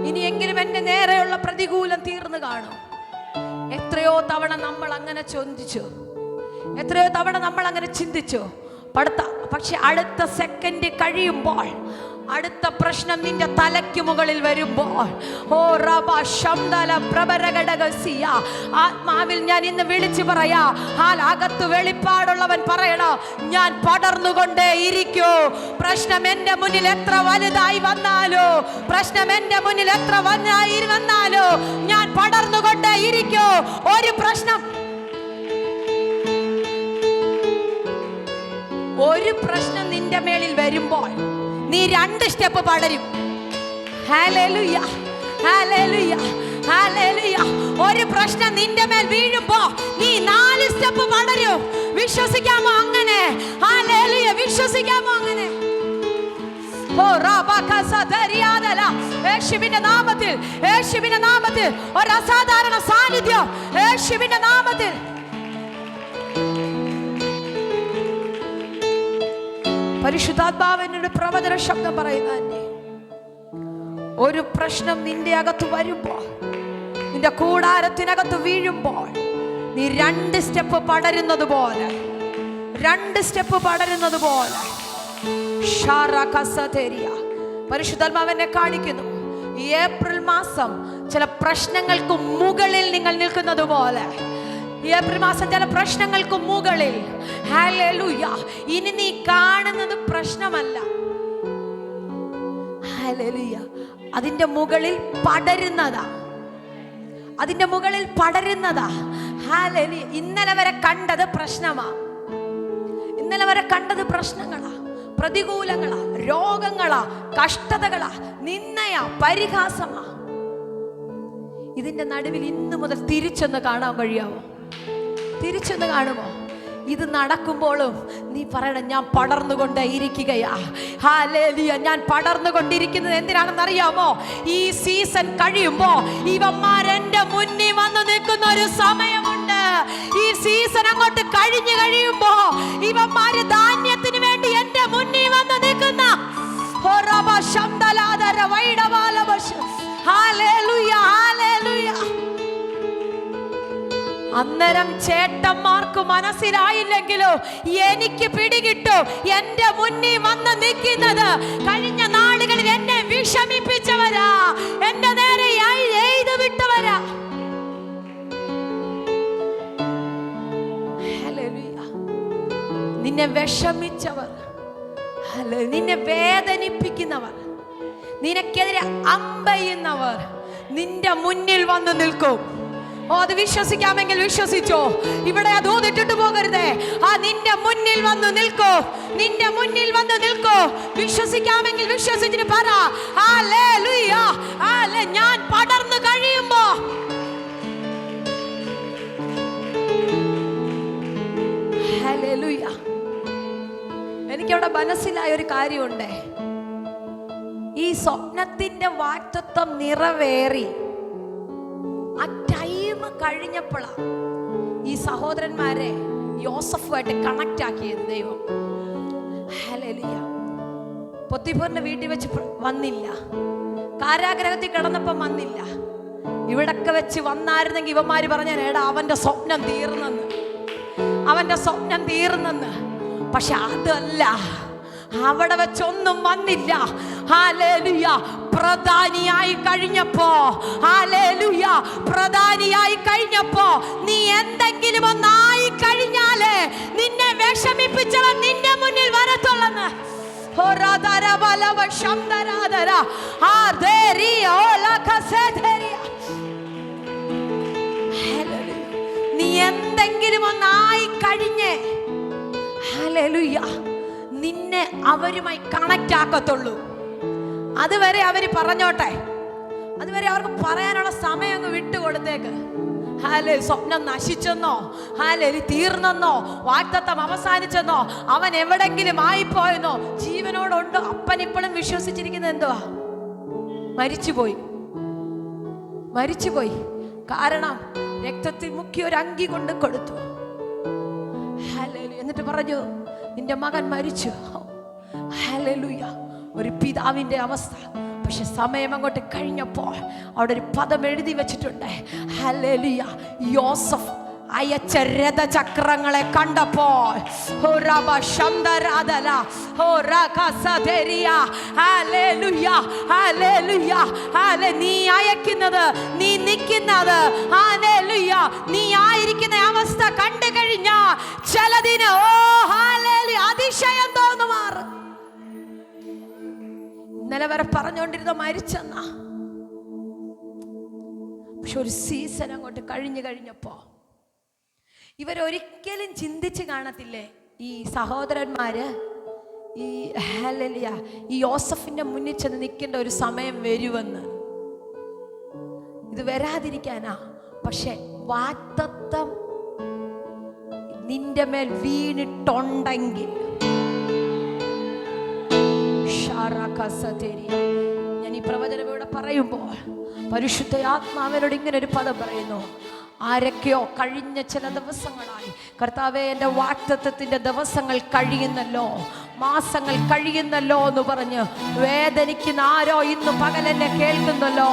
ഇനിയെങ്കിലും എൻ്റെ നേരെയുള്ള പ്രതികൂലം തീർന്നു കാണും. എത്രയോ തവണ നമ്മൾ അങ്ങനെ ചിന്തിച്ചു, എത്രയോ തവണ നമ്മൾ അങ്ങനെ ചിന്തിച്ചു. പക്ഷെ അടുത്ത സെക്കൻഡ് കഴിയുമ്പോൾ, അടുത്ത പ്രശ്നം നിന്റെ തലയ്ക്ക് മുകളിൽ വരുമ്പോൾ, ഓ റബ ശംദല പ്രബരഗടഗസിയ, ആത്മാവിൽ ഞാൻ ഇന്ന് വിളിച്ചു പറയാ, അകത്ത് വെളിപ്പാടുള്ളവൻ പറയണോ, ഞാൻ പടർന്നുകൊണ്ടേ ഇരിക്കൂ. പ്രശ്നം എന്റെ മുന്നിൽ എത്ര വലുതായി വന്നാലോ, പ്രശ്നം എന്റെ മുന്നിൽ എത്ര വലുതായി വന്നാലോ, ഞാൻ പടർന്നുകൊണ്ടേ ഇരിക്കൂ. ഒരു പ്രശ്നം നിന്റെ മേളിൽ വരുമ്പോൾ നീ 2 സ്റ്റെപ്പ് പടരും. Hallelujah hallelujah hallelujah. ഒരു പ്രശ്നം നിന്റെ മേൽ വീഴുമ്പോ നീ 4 സ്റ്റെപ്പ് പടരും. വിശ്വസിക്കാമോ അങ്ങനെ? ഹല്ലേലൂയ. വിശ്വസിക്കാമോ അങ്ങനെ? ഓ റബകസദരിയാദല. യേശുവിന്റെ നാമത്തിൽ, യേശുവിന്റെ നാമത്തിൽ ഒരു അസാധാരണ സാന്നിധ്യം, യേശുവിന്റെ നാമത്തിൽ. പരിശുദ്ധാത്മാവിനോട് പ്രവചന ശബ്ദം പറയുന്ന ഒരു പ്രശ്നം നിന്റെ അകത്ത് വരുമ്പോൾ, നിന്റെ കൂടാരത്തിനകത്ത് വീഴുമ്പോൾ, നീ 2 സ്റ്റെപ്പ് പടരുന്നത് പോലെ, 2 സ്റ്റെപ്പ് പടരുന്നത് പോലെ. പരിശുദ്ധാത്മാവിനെ കാണിക്കുന്നു. ഈ ഏപ്രിൽ മാസം ചില പ്രശ്നങ്ങൾക്ക് മുകളിൽ നിങ്ങൾ നിൽക്കുന്നത് പോലെ, ഈ ഏപ്രിൽ മാസം ചില പ്രശ്നങ്ങൾക്ക് മുകളിൽ. ഹല്ലേലൂയ. ഇനി നീ കാണുന്നത് പ്രശ്നമല്ല, ഹല്ലേലൂയ, അതിന്റെ മുകളിൽ പടരുന്നതാ, അതിന്റെ മുകളിൽ പടരുന്നതാ. ഹല്ലേലൂയ. ഇന്നലെ വരെ കണ്ടത് പ്രശ്നമാ, ഇന്നലെ വരെ കണ്ടത് പ്രശ്നങ്ങളാ, പ്രതികൂലങ്ങളാ, രോഗങ്ങളാ, കഷ്ടതകളാ, നിന്ദയാ, പരിഹാസമാ. ഇതിന്റെ നടുവിൽ ഇന്നു മുതൽ തിരിച്ചൊന്ന് കാണാൻ കഴിയാവോ? തിരിച്ചൊന്ന് കാണുമോ? ഇത് നടക്കുമ്പോഴും നീ പറയണം, ഞാൻ പടർന്നുകൊണ്ടേ ഇരിക്കുകയാ. ഹല്ലേലൂയ. ഞാൻ പടർന്നുകൊണ്ടിരിക്കുന്നത് എന്തിനാണെന്ന് അറിയാമോ? ഈ സീസൺ കഴിയുമ്പോ ഇവന്മാരെന്റെ മുന്നിൽ വന്ന് നിൽക്കുന്ന ഒരു സമയമുണ്ട്. ഈ സീസൺ അങ്ങോട്ട് കഴിഞ്ഞു കഴിയുമ്പോ ഇവന്മാര് ധാന്യത്തിന് വേണ്ടി എന്റെ മുന്നിൽ വന്ന് നിൽക്കുന്ന അന്നേരം ചേട്ടന്മാർക്ക് മനസ്സിലായില്ലെങ്കിലോ എനിക്ക് പിടികിട്ടു, എന്റെ മുന്നിൽ വന്ന് നിൽക്കുന്നത് കഴിഞ്ഞ നാളുകളിൽ എന്നെ വിഷമിപ്പിച്ചവരാ, എന്റെ നേരെ എഴുതി വിട്ടവരാ. നിന്നെ വിഷമിച്ചവർ, നിന്നെ വേദനിപ്പിക്കുന്നവർ, നിനക്കെതിരെ അമ്പെയ്യുന്നവർ നിന്റെ മുന്നിൽ വന്ന് നിൽക്കും. ഓ, അത് വിശ്വസിക്കാമെങ്കിൽ വിശ്വസിച്ചോ. ഇവിടെ അത് ഊതിട്ടിട്ട് പോകരുതേ. നിന്റെ മുന്നിൽ വന്ന് നിൽക്കോ, നിന്റെ മുന്നിൽ വന്ന് നിൽക്കോ. വിശ്വസിക്കാമെങ്കിൽ വിശ്വസിച്ചിട്ട് പറ, ഹല്ലേലൂയ. ഞാൻ പടർന്നു കഴിയുമ്പോ ഹല്ലേലൂയ. എനിക്കവിടെ മനസ്സിലായ ഒരു കാര്യമുണ്ട്. ഈ സ്വപ്നത്തിന്റെ വാഗ്ദത്തം നിറവേറി ആ ടൈം കഴിഞ്ഞപ്പോഴാണ് ഈ സഹോദരന്മാരെ യോസഫുമായിട്ട് കണക്ട് ആക്കിയത് ദൈവം. ഹല്ലേലൂയ. പൊത്തിഫറിന്റെ വീട്ടിൽ വെച്ച് വന്നില്ല, കാരാഗ്രഹത്തിൽ കിടന്നപ്പം വന്നില്ല. ഇവിടൊക്കെ വെച്ച് വന്നായിരുന്നെങ്കിൽ ഇവന്മാര് പറഞ്ഞ എടാ അവന്റെ സ്വപ്നം തീർന്നെന്ന്, അവന്റെ സ്വപ്നം തീർന്നെന്ന്. പക്ഷെ അതല്ല, അവിടെ വെച്ചൊന്നും വന്നില്ല. ഹല്ലേലൂയ. പ്രധാനിയായി കഴിഞ്ഞപ്പോ, ഹല്ലേലൂയ, പ്രധാനിയായി കഴിഞ്ഞപ്പോ നീ എന്തെങ്കിലും ഒന്നായി കഴിഞ്ഞാലേ നിന്നെ വിഷമിപ്പിച്ചവൻ നിന്റെ മുന്നിൽ വരത്തുള്ളന്ന്. എന്തെങ്കിലും ഒന്നായി കഴിഞ്ഞ് ഹല്ലേലൂയ നിന്നെ അവരുമായി കണക്റ്റ് ആക്കത്തുള്ളൂ. അതുവരെ അവര് പറഞ്ഞോട്ടെ, അതുവരെ അവർക്ക് പറയാനുള്ള സമയം അങ്ങ് വിട്ടുകൊടുത്തേക്ക്. ഹാലേ സ്വപ്നം നശിച്ചെന്നോ, ഹാലേ തീർന്നെന്നോ, വാഗ്ദത്തം അവസാനിച്ചെന്നോ, അവൻ എവിടെങ്കിലും ആയിപ്പോയെന്നോ, ജീവനോടുണ്ടോ, അപ്പനിപ്പോഴും വിശ്വസിച്ചിരിക്കുന്നത് എന്തുവാ? മരിച്ചുപോയി. കാരണം രക്തത്തിൽ മുക്കി ഒരു അങ്കി കൊണ്ട് കൊടുത്തു. ഹല്ലേലൂയ. എന്നിട്ട് പറഞ്ഞു നിന്റെ മകൻ മരിച്ചു. ഹല്ലേലൂയ. ഒരു പിതാവിന്റെ അവസ്ഥ. പക്ഷെ സമയം അങ്ങോട്ട് കഴിഞ്ഞപ്പോൾ അവിടെ ഒരു പദം എഴുതി വെച്ചിട്ടുണ്ട്. ഹല്ലേലൂയ. യോസഫ് അയച്ച രഥചക്രങ്ങളെ കണ്ടപ്പോൾ നീ അയക്കുന്നത്, നീ നിൽക്കുന്നത്, നീ ആയിരിക്കുന്ന അവസ്ഥ കണ്ടു കഴിഞ്ഞ ചിലതിന് അതിശയം തോന്നുമാറ്. ഇന്നലെ വരെ പറഞ്ഞുകൊണ്ടിരുന്ന മരിച്ചെന്നാ. പക്ഷെ ഒരു സീസൺ അങ്ങോട്ട് കഴിഞ്ഞപ്പോ ഇവരൊരിക്കലും ചിന്തിച്ച് കാണത്തില്ലേ ഈ സഹോദരന്മാര് ഈ യോസഫിന്റെ മുന്നിൽ ചെന്ന് നിൽക്കേണ്ട ഒരു സമയം വരുമെന്ന്. ഇത് വരാതിരിക്കാനാ. പക്ഷെ വാഗ്ദത്തം നിന്റെ മേൽ വീണിട്ടുണ്ടെങ്കിൽ, ഞാൻ ഈ പ്രവചനം ഇവിടെ പറയുമ്പോൾ പരിശുദ്ധ ആത്മാവിനോട് ഇങ്ങനെ ഒരു പദം പറയുന്നു. ആരൊക്കെയോ കഴിഞ്ഞ ചില ദിവസങ്ങളായി കർത്താവേ എൻ്റെ വാഗ്ദത്തത്തിന്റെ ദിവസങ്ങൾ കഴിയുന്നല്ലോ, മാസങ്ങൾ കഴിയുന്നല്ലോ എന്ന് പറഞ്ഞ് വേദനിക്കുന്ന ആരോ ഇന്ന് പകലെന്നെ കേൾക്കുന്നല്ലോ.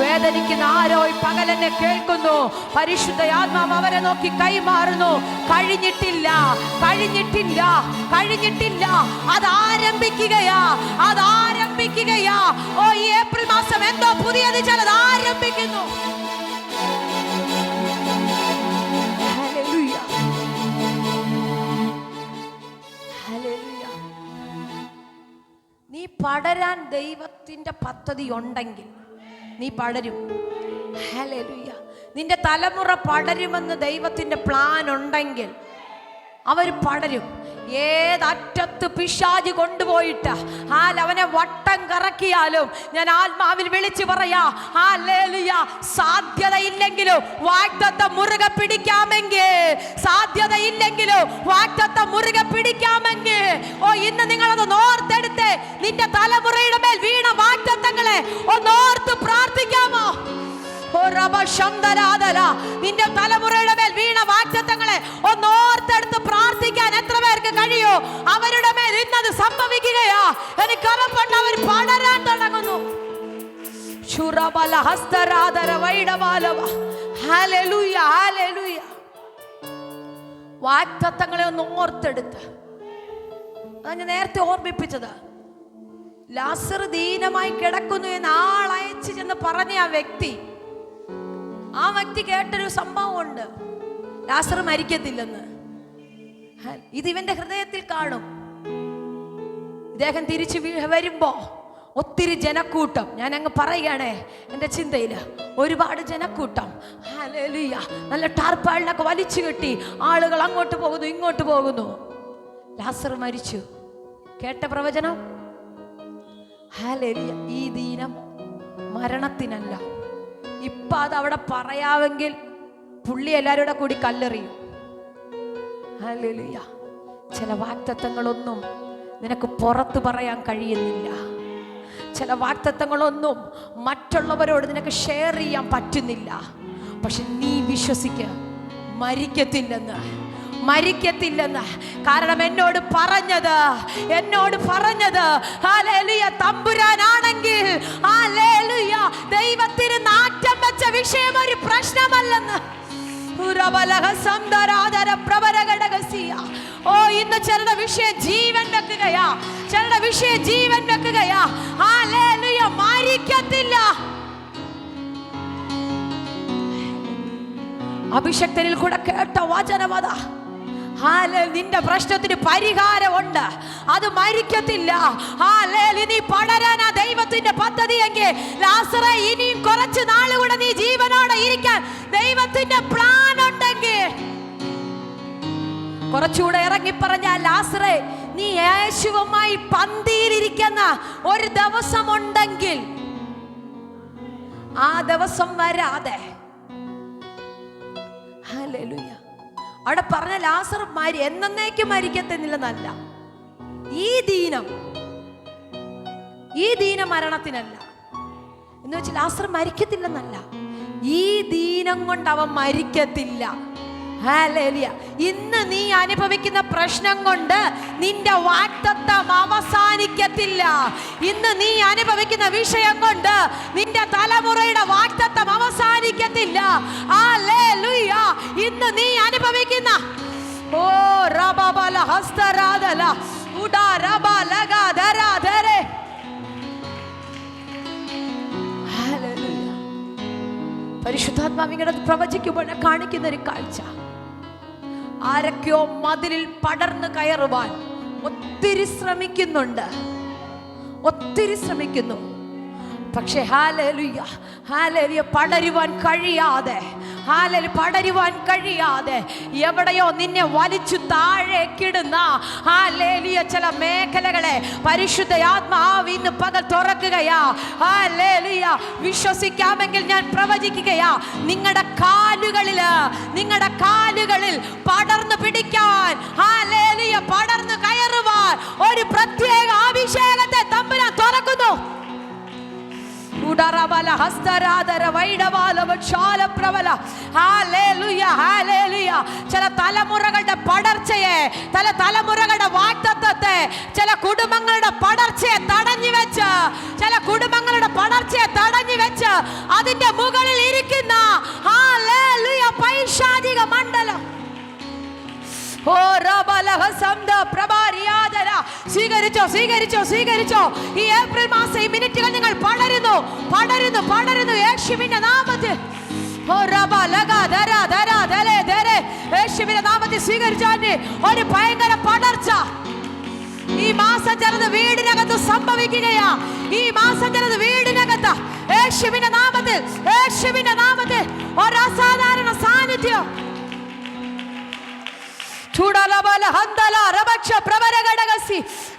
വേദനിക്കുന്ന ആരോ ഈ പകലെന്നെ കേൾക്കുന്നു. പരിശുദ്ധ ആത്മാവ് അവരെ നോക്കി കൈമാറുന്നു. കഴിഞ്ഞിട്ടില്ല. അതാരംഭിക്കുകയാ. ഓ ഈ ഏപ്രിൽ മാസം എന്തോ പുതിയത് ചിലത് ആരംഭിക്കുന്നു. നീ പടരാൻ ദൈവത്തിന്റെ പദ്ധതി ഉണ്ടെങ്കിൽ നീ പടരും. ഹല്ലേലൂയ. നിന്റെ തലമുറ പടരുമെന്ന് ദൈവത്തിന്റെ പ്ലാൻ ഉണ്ടെങ്കിൽ അവർ പടരും. ഏതറ്റത്ത് പിശാച് കൊണ്ടുപോയിട്ട് അവനെ വട്ടം കറക്കിയാലും ഞാൻ ആത്മാവിൽ വിളിച്ചു പറയാ, ഹല്ലേലൂയ, സാധ്യതയില്ലെങ്കിലും വാഗ്ദത്തം മുറുകെ പിടിക്കാമെങ്കിൽ ഓ ഇന്ന് നിങ്ങളത് ഓർത്തെടുത്ത് നിന്റെ തലമുറയുടെ മേൽ വീണ വാഗ്ദത്തങ്ങളെ ഒന്നോർത്ത് പ്രാർത്ഥിക്കാമോ? നിന്റെ തലമുറയുടെ മേൽ വീണ വാഗ്ദത്തങ്ങളെ ഒന്നോർത്തെടുത്ത് പ്രാർത്ഥിക്കാൻ എത്ര പേർക്ക് കഴിയോ? അവരുടെ മേൽ ഇന്നത് സംഭവിക്കുകയാ. എനിക്ക് ഉറപ്പുണ്ട് അവർ പടരാൻ തുടങ്ങുന്നു. വാഗ്ദത്തങ്ങളെ ഒന്ന് ഓർത്തെടുത്ത്, അതാണ് നേരത്തെ ഓർമ്മിപ്പിച്ചത്. ലാസർ ദീനമായി കിടക്കുന്നു എന്ന് ആളയച്ചു ചെന്ന് പറഞ്ഞ ആ വ്യക്തി കേട്ടൊരു സംഭവമുണ്ട്. ലാസർ മരിക്കത്തില്ലെന്ന്. ഇത് ഇവന്റെ ഹൃദയത്തിൽ കാണും. ഇദ്ദേഹം തിരിച്ചു വരുമ്പോ ഒത്തിരി ജനക്കൂട്ടം. ഞാൻ അങ്ങ് പറയുകയാണേ, എൻ്റെ ചിന്തയില് ഒരുപാട് ജനക്കൂട്ടം. ഹല്ലേലൂയ. നല്ല ടാർപ്പാളിനൊക്കെ വലിച്ചു കെട്ടി ആളുകൾ അങ്ങോട്ട് പോകുന്നു, ഇങ്ങോട്ട് പോകുന്നു. ലാസർ മരിച്ചു. കേട്ട പ്രവചനം, ഹല്ലേലൂയ, ഈ ദീനം മരണത്തിനല്ല. ഇപ്പൊ അത് അവിടെ പറയാമെങ്കിൽ പുള്ളി എല്ലാവരുടെ കൂടി കല്ലെറിയും. ഹല്ലേലൂയ. ചില വാഗ്ദത്തങ്ങളൊന്നും നിനക്ക് പുറത്ത് പറയാൻ കഴിയുന്നില്ല. ചില വാഗ്ദത്തങ്ങളൊന്നും മറ്റുള്ളവരോട് നിനക്ക് ഷെയർ ചെയ്യാൻ പറ്റുന്നില്ല. പക്ഷെ നീ വിശ്വസിക്കുക, മരിക്കത്തില്ലെന്ന്. കാരണം എന്നോട് പറഞ്ഞത് ഹല്ലേലൂയ തമ്പുരാനാണെങ്കിൽ, ഹല്ലേലൂയ, ദൈവത്തിന് നാറ്റം വെച്ച വിഷയം ഒരു പ്രശ്നമല്ലെന്ന്. ഓ ഇന്ന് ചിലരുടെ വിഷയം ജീവൻ വെക്കുകയാ. ഹല്ലേലൂയ, മരിക്കത്തില്ല. അഭിഷക്തനിൽ കൂടെ കേട്ട വചനമതാ. നിന്റെ പ്രശ്നത്തിന് പരിഹാരമുണ്ട്, അത് മരിക്കത്തില്ല. നീ പടരാനാ ദൈവത്തിന്റെ പദ്ധതി എങ്കിൽ ലാസറേ ഇനിയും കുറച്ച് നാളുകൂടെ നീ ജീവനോടെ ഇരിക്കാൻ ദൈവത്തിന്റെ പ്ലാൻ ഉണ്ടെങ്കിൽ കുറച്ചുകൂടെ ഇറങ്ങി പറഞ്ഞ, ലാസറേ, നീ യേശുവുമായി പന്തിയിലിരിക്കുന്ന ഒരു ദിവസമുണ്ടെങ്കിൽ ആ ദിവസം വരാതെ. ഹല്ലേലൂയ. അവിടെ പറഞ്ഞ ലാസർ എന്നേക്കും മരിക്കത്തില്ലെന്നല്ല, ഈ ദീനം മരണത്തിനല്ല എന്ന് വെച്ചാൽ ലാസർ മരിക്കത്തില്ലെന്നല്ല, ഈ ദീനം കൊണ്ട് അവൻ മരിക്കത്തില്ല. ഹല്ലേലൂയ. ഇന്ന് നീ അനുഭവിക്കുന്ന പ്രശ്നം കൊണ്ട് നിന്റെ വാഗ്ദത്തം അവസാനിക്കത്തില്ല. ഇന്ന് നീ അനുഭവിക്കുന്ന വിഷയം കൊണ്ട് നിന്റെ തലമുറയുടെ വാഗ്ദത്തം അവസാനിക്കത്തില്ല. ഹല്ലേലൂയ. ഇന്ന് നീ അനുഭവിക്കുന്ന ഓ റബബല ഹസ്തരാദല ഉഡാ റബലഗ ദരദരെ. ഹല്ലേലൂയ. പരിശുദ്ധാത്മാവിങ്ങനെ പ്രവചിക്കുമ്പോൾ കാണിക്കുന്ന ഒരു കാഴ്ച, ആരൊക്കെയോ മതിലിൽ പടർന്നു കയറുവാൻ ഒത്തിരി ശ്രമിക്കുന്നു. പക്ഷെ ഹല്ലേലൂയ, ഹല്ലേലൂയ, പടരുവാൻ കഴിയാതെ എവിടെയോ നിന്നെ വലിച്ചു താഴേക്കിടുന്ന ഹല്ലേലൂയ ചില മേഖലകളെ പരിശുദ്ധ ആത്മാവ് ഇന്ന് പകൽ തുറക്കുകയാ. ഹല്ലേലൂയ. വിശ്വസിക്കാമെങ്കിൽ ഞാൻ പ്രവചിക്കുകയാ, നിങ്ങളുടെ കാലുകളിൽ പടർന്നു പിടിക്കാൻ, ഹല്ലേലൂയ, പടർന്നു കയറുവാൻ ഒരു പ്രത്യേക അഭിഷേകത്തെ തമ്പുരാൻ തുറക്കുന്നു. ചില തലമുറകളുടെ പടർച്ചയെ, ചില തലമുറകളുടെ വാഗ്ദത്തത്തെ, ചില കുടുംബങ്ങളുടെ പടർച്ചയെ തടഞ്ഞു വെച്ച് അതിന്റെ മുകളിൽ ഇരിക്കുന്ന പൈശാചിക മണ്ഡലം. ഓ റബലഹസംദ പ്രഭാരിയാദര. സ്വീകരിച്ചോ. ഈ ഏപ്രിൽ മാസം ഈ മിനിറ്റുകൾ നിങ്ങൾ പടരുന്നു യേശുവിന്റെ നാമത്തിൽ. ഓ റബലഗ ദര ദര ദരെ ദരെ. യേശുവിന്റെ നാമത്തിൽ സ്വീകരിച്ചാൽ ഒരു ഭയങ്കര പടർച്ച ഈ മാസം ചിലത് വീടിനകത്ത് സംഭവിക്കുകയാ. യേശുവിന്റെ നാമത്തിൽ ഒരു അസാധാരണ സാന്നിധ്യം.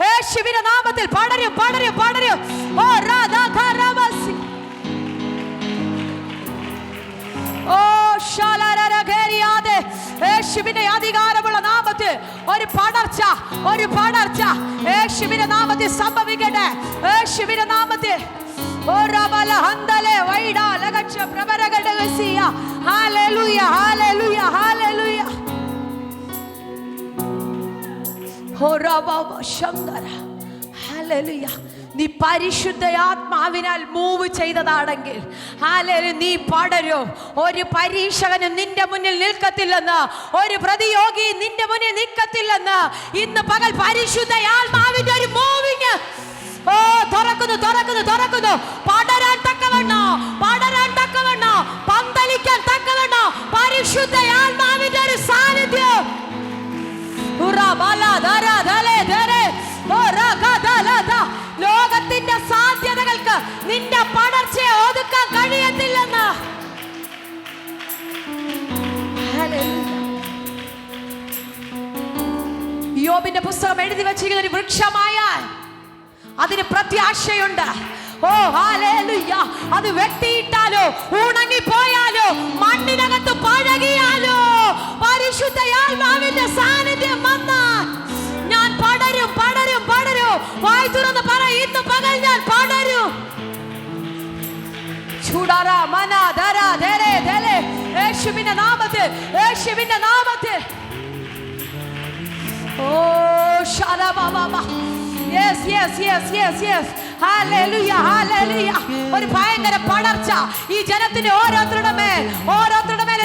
യേശുവിന്റെ നാമത്തിൽ പടരും. ഓ രാധാകാരവസി. ഓ ശാലരഗേരിയാദെ. യേശുവിന്റെ അധികാരമുള്ള നാമത്തിൽ ഒരു പടർച്ച യേശുവിന്റെ നാമത്തിൽ സംഭവിക്കട്ടെ. യേശുവിന്റെ നാമത്തിൽ ഓ റബല ഹന്ദലെ വൈഡാ ലഗച്ച പ്രബരഗഡഗസിയ. ഹല്ലേലൂയ. നീ പരിശുദ്ധാത്മാവിനാൽ മൂവ് ചെയ്തതാണെങ്കിൽ നീ പടരും. ഒരു പരീക്ഷകനും നിന്റെ മുന്നിൽ നിൽക്കത്തില്ലെന്ന്, ഒരു പ്രതിയോഗി നിന്റെ മുന്നിൽ നിൽക്കത്തില്ലെന്ന് ഇന്ന് പകൽ പരിശുദ്ധാത്മാവിന്റെ ഒരു മൂവിങ് തുറക്കുന്നു. പടരാൻ തക്കവണ്ണോ പന്തലിക്കാൻ തക്കവണ്ണോ പരിശുദ്ധാത്മാവിന്റെ ഒരു സാന്നിധ്യം. ലോകത്തിന്റെ സാധ്യതകൾക്ക് നിന്റെ പടർച്ചയെ ഒതുക്കാൻ കഴിയത്തില്ലെന്ന്. യോബിന്റെ പുസ്തകം എഴുതി വച്ചിരിക്കുന്ന ഒരു വൃക്ഷമായാൽ അതിന് പ്രത്യാശയുണ്ട്. ഓ ഹല്ലേലൂയ. അത് വെട്ടിയിട്ടാലോ ഉണങ്ങിപ്പോയാലോ മണ്ണിനകത്ത് പഴകിയാലോ പരിശുദ്ധാത്മാവിന്റെ സാന്നിധ്യം വന്നാൽ ഞാൻ പടരും. വായ് തുറന്ന് പറ, ഇന്ന് പകൽ ഞാൻ പടരും. യേശുവിന്റെ നാമത്തിൽ. ഓ ശരബബബ. Yes. Hallelujah. ഒരു ഭയങ്കര പടർച്ച ഈ ജനത്തിന്റെ ഓരോരുത്തരുടെ മേൽ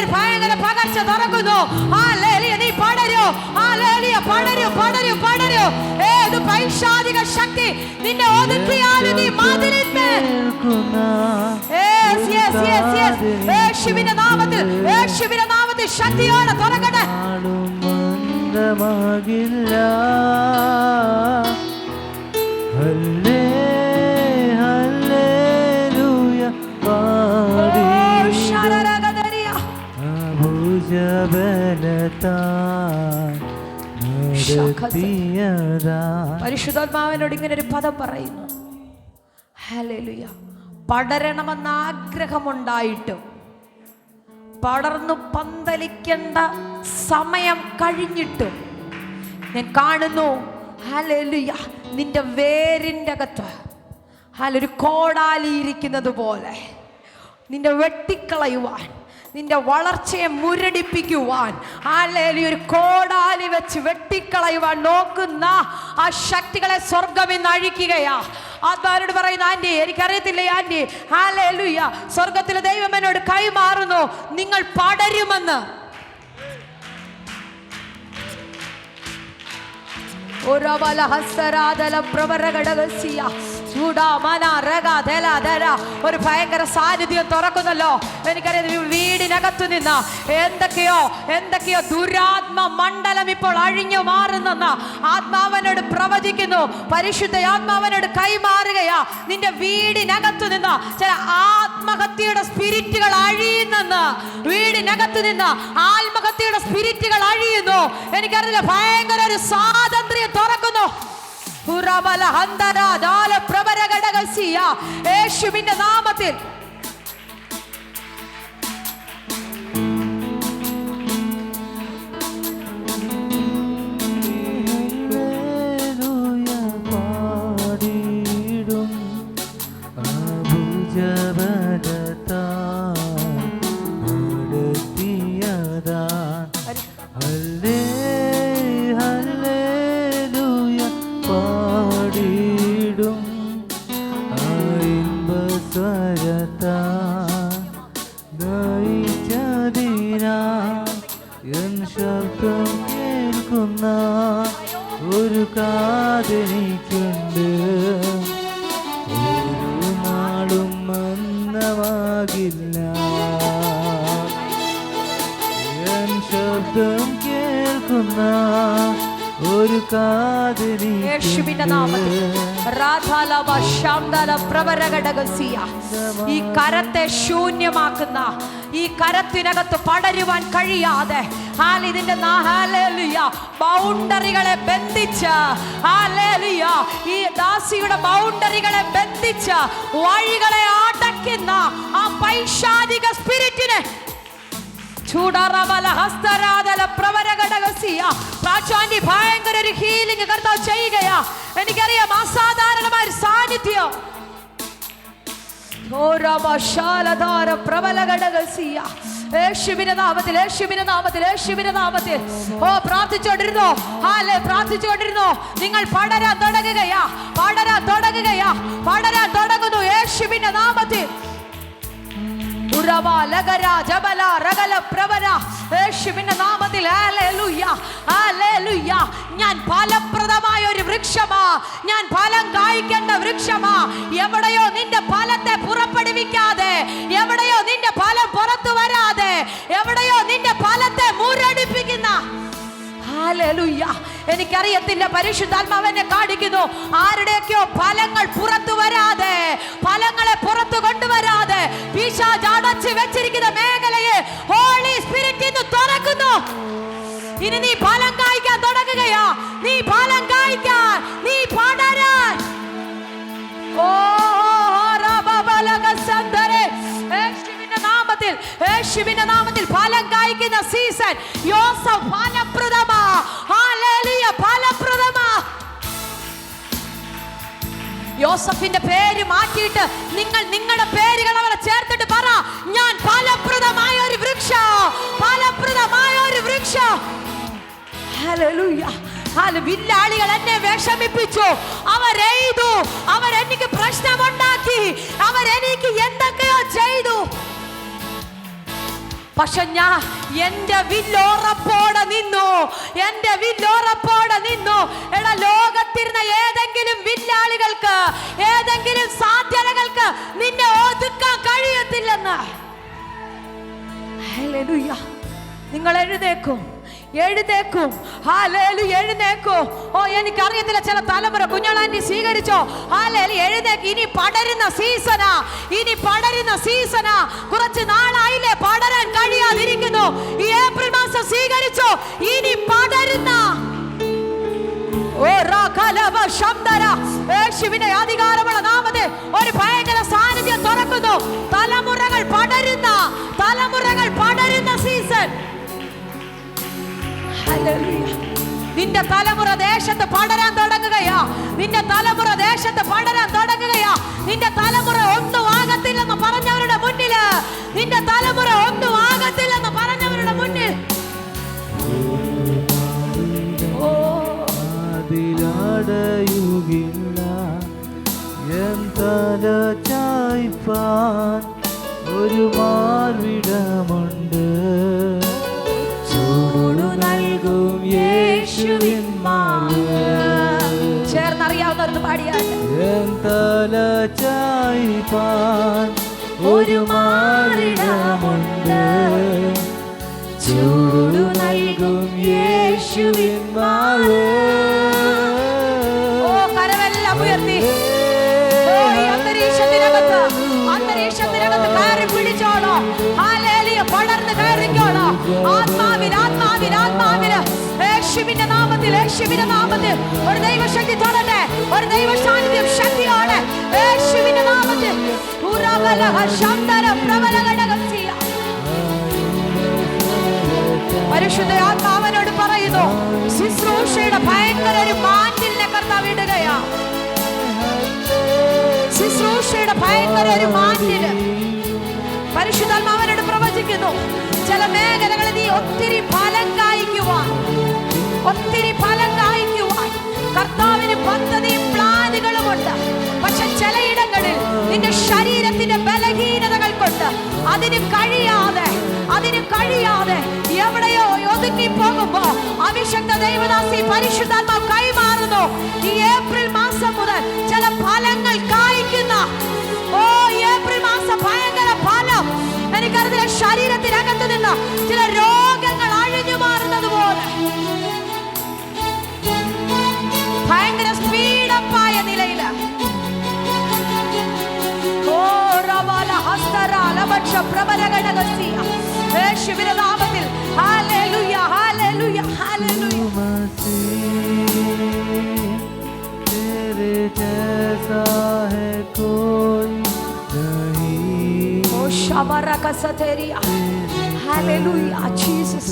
ഒരു ഭയങ്കര പകർച്ച തുറക്കുന്നു. ഹല്ലേലൂയ. നീ പടരൂ. ഹല്ലേലൂയ. പടരൂ. ഏത് പൈശാചിക ശക്തി നിന്നെ ഒതുക്കിയാലും നീ മതിലിന്മേൽ. Yes. യേശുവിന്റെ നാമത്തിൽ ശക്തിയോടെ തുറക്കട്ടെ. ഹല്ലേലൂയ പാടി അബുജബലതാ പരിശുദ്ധാത്മാവിനോട് ഇങ്ങനെ ഒരു പദം പറയുന്നു. ഹല്ലേലൂയ. പടരണമെന്ന ആഗ്രഹമുണ്ടായിട്ടും പടർന്നു പന്തലിക്കേണ്ട സമയം കഴിഞ്ഞിട്ടും ഞാൻ കാണുന്നു, ഹല്ലേലൂയ, നിന്റെ വേരിൻ്റെ അകത്ത് ഒരു കോടാലി ഇരിക്കുന്നത് പോലെ നിന്റെ വെട്ടിക്കളയുവാൻ, നിന്റെ വളർച്ചയെ മുരടിപ്പിക്കുവാൻ, ഒരു കോടാലി വെച്ച് വെട്ടിക്കളയുവാൻ നോക്കുന്ന ആ ശക്തികളെ സ്വർഗം ഇന്ന് അഴിക്കുകയാ. ആത്മാവിനോട് പറയുന്നു, ആന്റി എനിക്കറിയത്തില്ലേ ആന്റി, ഹല്ലേലൂയ, സ്വർഗത്തിലെ ദൈവം എന്നോട് കൈമാറുന്നു, നിങ്ങൾ പടരുമെന്ന്. ഒരു ഭയങ്കര സാന്നിധ്യം തുറക്കുന്നല്ലോ. എനിക്കറിയാം വീടിനകത്തു നിന്ന് എന്തൊക്കെയോ ദുരാത്മ മണ്ഡലം ഇപ്പോൾ അഴിഞ്ഞു മാറുന്നെന്ന് ആത്മാവനോട് പ്രവചിക്കുന്നു. പരിശുദ്ധ ആത്മാവനോട് കൈമാറുകയാ. നിന്റെ വീടിനകത്തു നിന്ന് ചില ആത്മഹത്യയുടെ സ്പിരിറ്റുകൾ അഴിയുന്നെന്ന്. വീടിനകത്തു നിന്ന് ആത്മഹത്യയുടെ സ്പിരിറ്റുകൾ അഴിയുന്നു. എനിക്കറിയില്ല, ഭയങ്കര ഒരു സ്വാതന്ത്ര്യം തുറക്കുന്നു. യേശുവിന്റെ നാമത്തിൽ ഒരു കാതെനിക്കുണ്ട്, ഒരു നാളും മന്ദമാകില്ല. എൻ ശബ്ദം കേൾക്കുന്ന ഒരു ഈ കരത്തെ ശൂന്യമാക്കുന്ന, ഈ കരത്തിനകത്ത് പടരുവാൻ കഴിയാതെ ഇതിന്റെ ബൗണ്ടറികളെ ബന്ധിച്ച്, ഈ ദാസിയുടെ ബൗണ്ടറികളെ ബന്ധിച്ച് വഴികളെ അടയ്ക്കുന്ന ആ പൈശാചിക സ്പിരിറ്റിനെ ഭയങ്കര ഒരു ഹീലിംഗ് കർത്താവ് ചെയ്യുകയാ. എനിക്കറിയാം, അസാധാരണമായ ഒരു സാന്നിധ്യം. യേശുവിന്റെ നാമത്തിൽ, യേശുവിന്റെ നാമത്തിൽ, യേശുവിന്റെ നാമത്തിൽ. പ്രാർത്ഥിച്ചുകൊണ്ടിരുന്നോ? പ്രാർത്ഥിച്ചുകൊണ്ടിരുന്നോ? നിങ്ങൾ പടരാൻ തുടങ്ങുകയാ, പടരാൻ തുടങ്ങുകയാ, പടരാൻ തുടങ്ങുന്നു യേശുവിന്റെ നാമത്തിൽ. യേശുവിന്റെ നാമത്തിൽ. ഞാൻ ഫലപ്രദമായ ഒരു വൃക്ഷമാ, ഞാൻ ഫലം കായ്ക്കേണ്ട വൃക്ഷമാ. എവിടെയോ നിന്റെ ഫലത്തെ പുറപ്പെടുവിക്കാതെ, എവിടെയോ നിന്റെ ഫലം പുറത്തു വരാതെ, എവിടെയോ നിന്റെ ഫലത്തെ മുരടിപ്പിക്കുന്ന, എനിക്കറിയത്തില്ല, പരിശുദ്ധാത്മാവെന്നെ കാണിക്കുന്നു. ആരുടെയൊക്കെയോ ഫലങ്ങൾ പുറത്തു വരാതെ, ഫലങ്ങളെ പുറത്തു കൊണ്ടുവരാതെ പിശാച് അടച്ചു വെച്ചിരിക്കുന്ന മേഖലയെ ഹോളി സ്പിരിറ്റ് ഇന്ന് തുറക്കുന്നു. ഇനി നീ ഫലം കായ്ക്കാൻ തുടങ്ങുകയാ, നീ ഫലം കായ്ക്കാൻ, നീ പടരാൻ. യേശുവിന്റെ നാമത്തിൽ ഫലം കായ്ക്കുന്ന സീസൺ. യോസഫ് ഫലപ്രദമാ, ഹല്ലേലൂയ, ഫലപ്രദമാ. യോസഫിന്റെ പേര് മാറ്റിയിട്ട് നിങ്ങൾ നിങ്ങളുടെ പേരുകൾ അവരെ ചേർത്തിട്ട് പറ, ഞാൻ ഫലപ്രദമായ ഒരു വൃക്ഷം, ഫലപ്രദമായ ഒരു വൃക്ഷം. ഹല്ലേലൂയ. വില്ലാളികൾ എന്നെ വിഷമിപ്പിച്ചു, അവരെയ്തു, അവരെനിക്ക് പ്രശ്നമുണ്ടാക്കി, അവരെനിക്ക് എന്തൊക്കെയോ ചെയ്തു. പക്ഷെ ഞാൻ എന്റെ വില്ലോറപ്പോടെ നിന്നു, എന്റെ വില്ലോറപ്പോടെ നിന്നു. എടാ, ലോകത്തിരുന്ന ഏതെങ്കിലും വില്ലാളികൾക്ക്, ഏതെങ്കിലും സാധ്യതകൾക്ക് നിന്നെ ഒതുക്കാൻ കഴിയത്തില്ലെന്ന്. ഹല്ലേലൂയ. നിങ്ങൾ എഴുന്നേക്കും, എഴുന്നേക്കും, ഹല്ലേലൂയ, എഴുന്നേക്കും. എനിക്കറിയത്തില്ല, ചില തലമുറ കുഞ്ഞാളാന്റി സ്വീകരിച്ചോ? ഹല്ലേലൂയ, എഴുന്നേക്ക്. ഇനി പടരുന്ന സീസണാ, ഇനി പടരുന്ന സീസണാ. കുറച്ച് നാളായില്ലേ പടരാൻ കഴിയാതിരിക്കുന്നു. ഈ ഏപ്രിൽ മാസം സ്വീകരിച്ചോ? ഇനി പടരുന്ന യേശുവിന്റെ അധികാരമുള്ള നാമത്തിൽ ഒരു ഭയങ്കര സാന്നിധ്യം തുറക്കുന്നു. തലമുറകൾ പടരുന്ന സീസൺ. ഹല്ലേലൂയ. നിന്റെ തലമുറ ദേശത്ത് പടരാൻ തുടങ്ങുകയാ. നിന്റെ തലമുറ ദേശത്ത് പടരാൻ തുടങ്ങുകയാ. നിന്റെ തലമുറ ഒന്നും ആകത്തില്ലെന്ന് പറഞ്ഞവരുടെ മുന്നില്, നിന്റെ തലമുറ ഒന്നും ആകത്തില്ലെന്ന് പറഞ്ഞവരുടെ മുന്നിൽ അതിലടയുകില്ല എൻ തല ചായ്പാൻ ഒരു മാർവിടമുണ്ട്. ചൂടു നൽകും യേശുവിൻ മാർവ്. ചേർന്നറിയാവുന്നവർക്ക് പാടിയാൽ എൻ തല ചായ്പാൻ ഒരു മാർവിടമുണ്ട്. ചൂടു നൽകും യേശുവിൻ മാർവ്. ഓ കരമെല്ലാം ഉയർത്തി അന്തരീക്ഷത്തിനകത്ത് കയറി പിടിച്ചോളോ. ഹല്ലേലൂയ. പടർന്ന് കയറിക്കോളോ. ആത്മാവിൽ യേശുവിന്റെ നാമത്തിൽ ഒരു ദൈവശക്തി തൊടട്ടെ. ഒരു ദൈവ സാന്നിധ്യം ശക്തിയോടെ യേശുവിന്റെ നാമത്തിൽ പരിശുദ്ധ ആത്മാവനോട് പറയുന്നു, ശുശ്രൂഷയുടെ ഭയങ്കര ഒരു മാറ്റിലിനെ കർത്താവ് ഇടുകയാ. ശുശ്രൂഷയുടെ ഭയങ്കര ഒരു മാറ്റില് പരിശുദ്ധാത്മാവനോട് പ്രവചിക്കുന്നു. ചില മേഖലകളിൽ നീ ഒത്തിരി ഫലം കായ്ക്കുവാൻ കർത്താവിന് പദ്ധതിയും പ്ലാനുകളുമുണ്ട്. പക്ഷെ ചിലയിടങ്ങളിൽ നിന്റെ ശരീരത്തിന്റെ ബലഹീനതകൾ കൊണ്ട് അതിന് കഴിയാതെ എവിടെയോ ഒതുങ്ങി പോകുമ്പോ അഭിഷക്ത ദൈവദാസി പരിശുദ്ധാത്മാവ് കൈമാറുന്നു. ഈ ഏപ്രിൽ മാസം മുതൽ ചില ഫലങ്ങൾ കായ്ക്കുന്ന ഏപ്രിൽ മാസം ഭയങ്കര ഫലം. എനിക്കറിയില്ല, ശരീരത്തിനകത്ത് നിന്ന് ചില രോഗങ്ങൾ അഴിഞ്ഞു മാറുന്നത് പോലെ ഭയങ്കര സ്പീഡപ്പായ നിലയില് യേശുവിന്റെ നാമത്തിൽ ഹല്ലേലൂയ, ഹല്ലേലൂയ, ഹല്ലേലൂയ. तेरे जैसा है कोई नहीं. ओ शबरा का Sateriya. Hallelujah, Jesus.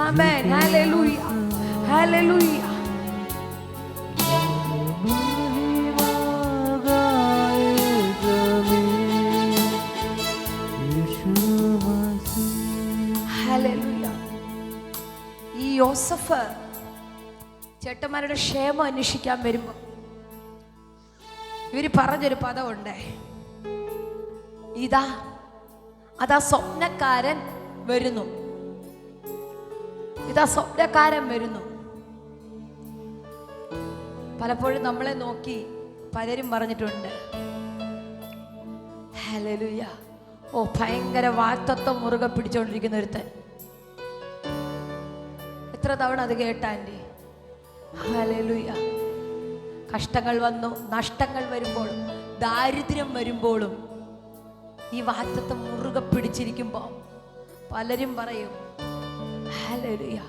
Amen. Hallelujah. Hallelujah. Hallelujah. ഈ യോസഫ് ചേട്ടന്മാരുടെ ക്ഷേമം അന്വേഷിക്കാൻ വരുമ്പോ ഇവര് പറഞ്ഞൊരു പദമുണ്ട്. അതാ സ്വപ്നക്കാരൻ വരുന്നു. പലപ്പോഴും നമ്മളെ നോക്കി പലരും പറഞ്ഞിട്ടുണ്ട്, ഹല്ലേലൂയ, ഓ ഭയങ്കര വാക്തത്വം മുറുകെ പിടിച്ചോണ്ടിരിക്കുന്ന ഒരുത്തൻ. എത്ര തവണ അത് കേട്ടാൻ്റെ? ഹല്ലേലൂയ. കഷ്ടങ്ങൾ വന്നു, നഷ്ടങ്ങൾ വരുമ്പോഴും ദാരിദ്ര്യം വരുമ്പോഴും ഈ വാക്തത്വം മുറുകെ പിടിച്ചിരിക്കുമ്പോൾ പലരും പറയും, ഹല്ലേലൂയ,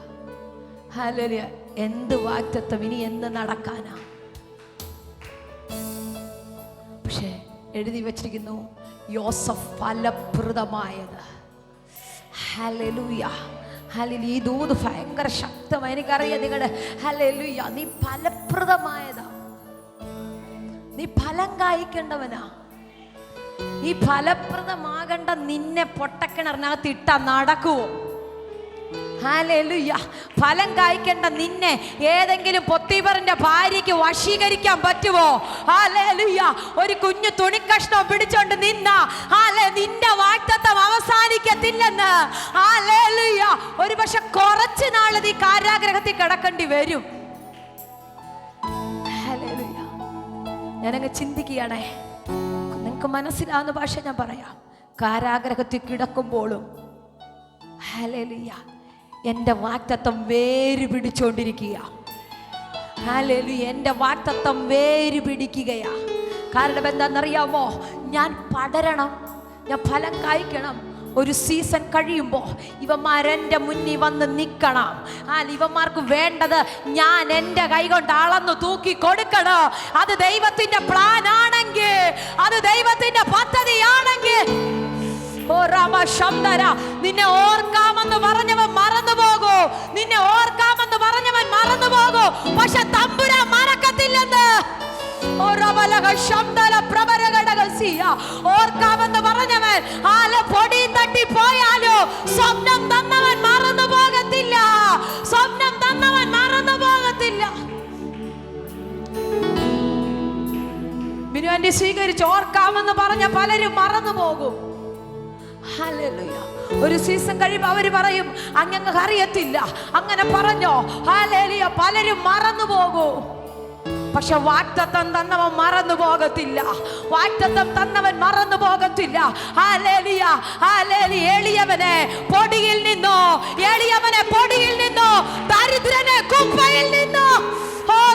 ഹല്ലേലൂയ, എന്ത് വാക്തത്വം, ഇനി എന്ന് നടക്കാനാ? പക്ഷെ എഴുതി വച്ചിരിക്കുന്നു, യോസഫ് ഫലപ്രദമായത്. Hallelujah, hallelujah. ഈ ദൂത് ഭയങ്കര ശക്തമായി. എനിക്കറിയാം നിങ്ങളുടെ ഹല്ലേലൂയ, നീ ഫലപ്രദമായതാ. നീ ഫലം കായ്ക്കേണ്ടവനാ. ഈ ഫലപ്രദമാകേണ്ട നിന്നെ പൊട്ടക്കിണറിനകത്ത് ഇട്ടാ നടക്കുവോ? ഹല്ലേലൂയ. ഫലം കായ്ക്കേണ്ട നിന്നെ ഏതെങ്കിലും പൊത്തീഫറിന്റെ ഭാര്യയ്ക്ക് വശീകരിക്കാൻ പറ്റുമോ? ഹല്ലേലൂയ. ഒരു കുഞ്ഞു തുണിക്കഷ്ണം പിടിച്ചോണ്ട് നിന്നാ നിന്റെ വാഗ്ദത്തം അവസാനിക്കത്തില്ലെന്ന്. ഹല്ലേലൂയ. ഒരു പക്ഷെ കുറച്ച് നാൾ നീ കാരാഗ്രഹത്തിൽ കിടക്കേണ്ടി വരും. ഹല്ലേലൂയ. ഞാനങ്ങ് ചിന്തിക്കുകയാണേ, നിങ്ങൾക്ക് മനസ്സിലാവുന്ന ഭാഷ ഞാൻ പറയാം. കാരാഗ്രഹത്തിൽ കിടക്കുമ്പോഴും ഹല്ലേലൂയ, എൻ്റെ വാഗ്ദത്തം വേര് പിടിച്ചോണ്ടിരിക്കുക. ഹല്ലേലൂയ, എൻ്റെ വാഗ്ദത്തം വേര് പിടിക്കുകയാ. കാരണം എന്താണെന്നറിയാമോ? ഞാൻ പടരണം, ഞാൻ ഫലം കായ്ക്കണം. ഒരു സീസൺ കഴിയുമ്പോൾ ഇവന്മാരെൻ്റെ മുന്നിൽ വന്ന് നിൽക്കണം. ഇവന്മാർക്ക് വേണ്ടത് ഞാൻ എൻ്റെ കൈ കൊണ്ട് അളന്ന് തൂക്കി കൊടുക്കണോ? അത് ദൈവത്തിൻ്റെ പ്ലാൻ ആണെങ്കിൽ, അത് ദൈവത്തിൻ്റെ പദ്ധതിയാണെങ്കിൽ, നിന്നെ ഓർക്കാമെന്ന് പറഞ്ഞവൻ മറന്നു പോകൂ, നിന്നെ ഓർക്കാമെന്ന് പറഞ്ഞവൻ മറന്നു പോകൂ. പക്ഷെ തമ്പുരാൻ മറക്കത്തില്ലെന്ന്. ഓർക്കാമെന്ന് പറഞ്ഞവൻ പൊടി തട്ടി പോയാലോ സ്വപ്നം തന്നവൻ മറന്നു പോകത്തില്ല, സ്വപ്നം തന്നവൻ മറന്നു പോകത്തില്ല. ബിനുവാന്റി സ്വീകരിച്ച് ഓർക്കാമെന്ന് പറഞ്ഞ പലരും മറന്നു പോകും. ഹല്ലേലൂയ. ഒരു സീസൺ കഴിയുമ്പോൾ അവര് പറയും അങ്ങക്ക് അറിയത്തില്ല, അങ്ങനെ പറഞ്ഞോ. ഹല്ലേലൂയ. പലരും മറന്നു പോകൂ. പക്ഷെ വാഗ്ദത്തം തന്നവൻ മറന്നു പോകത്തില്ല, വാഗ്ദത്തം തന്നവൻ മറന്നു പോകത്തില്ല. Hallelujah, hallelujah. എളിയവനെ പൊടിയിൽ നിന്നോ, എളിയവനെ പൊടിയിൽ നിന്നോ, ദരിദ്രനെ കുപ്പയിൽ നിന്നോ.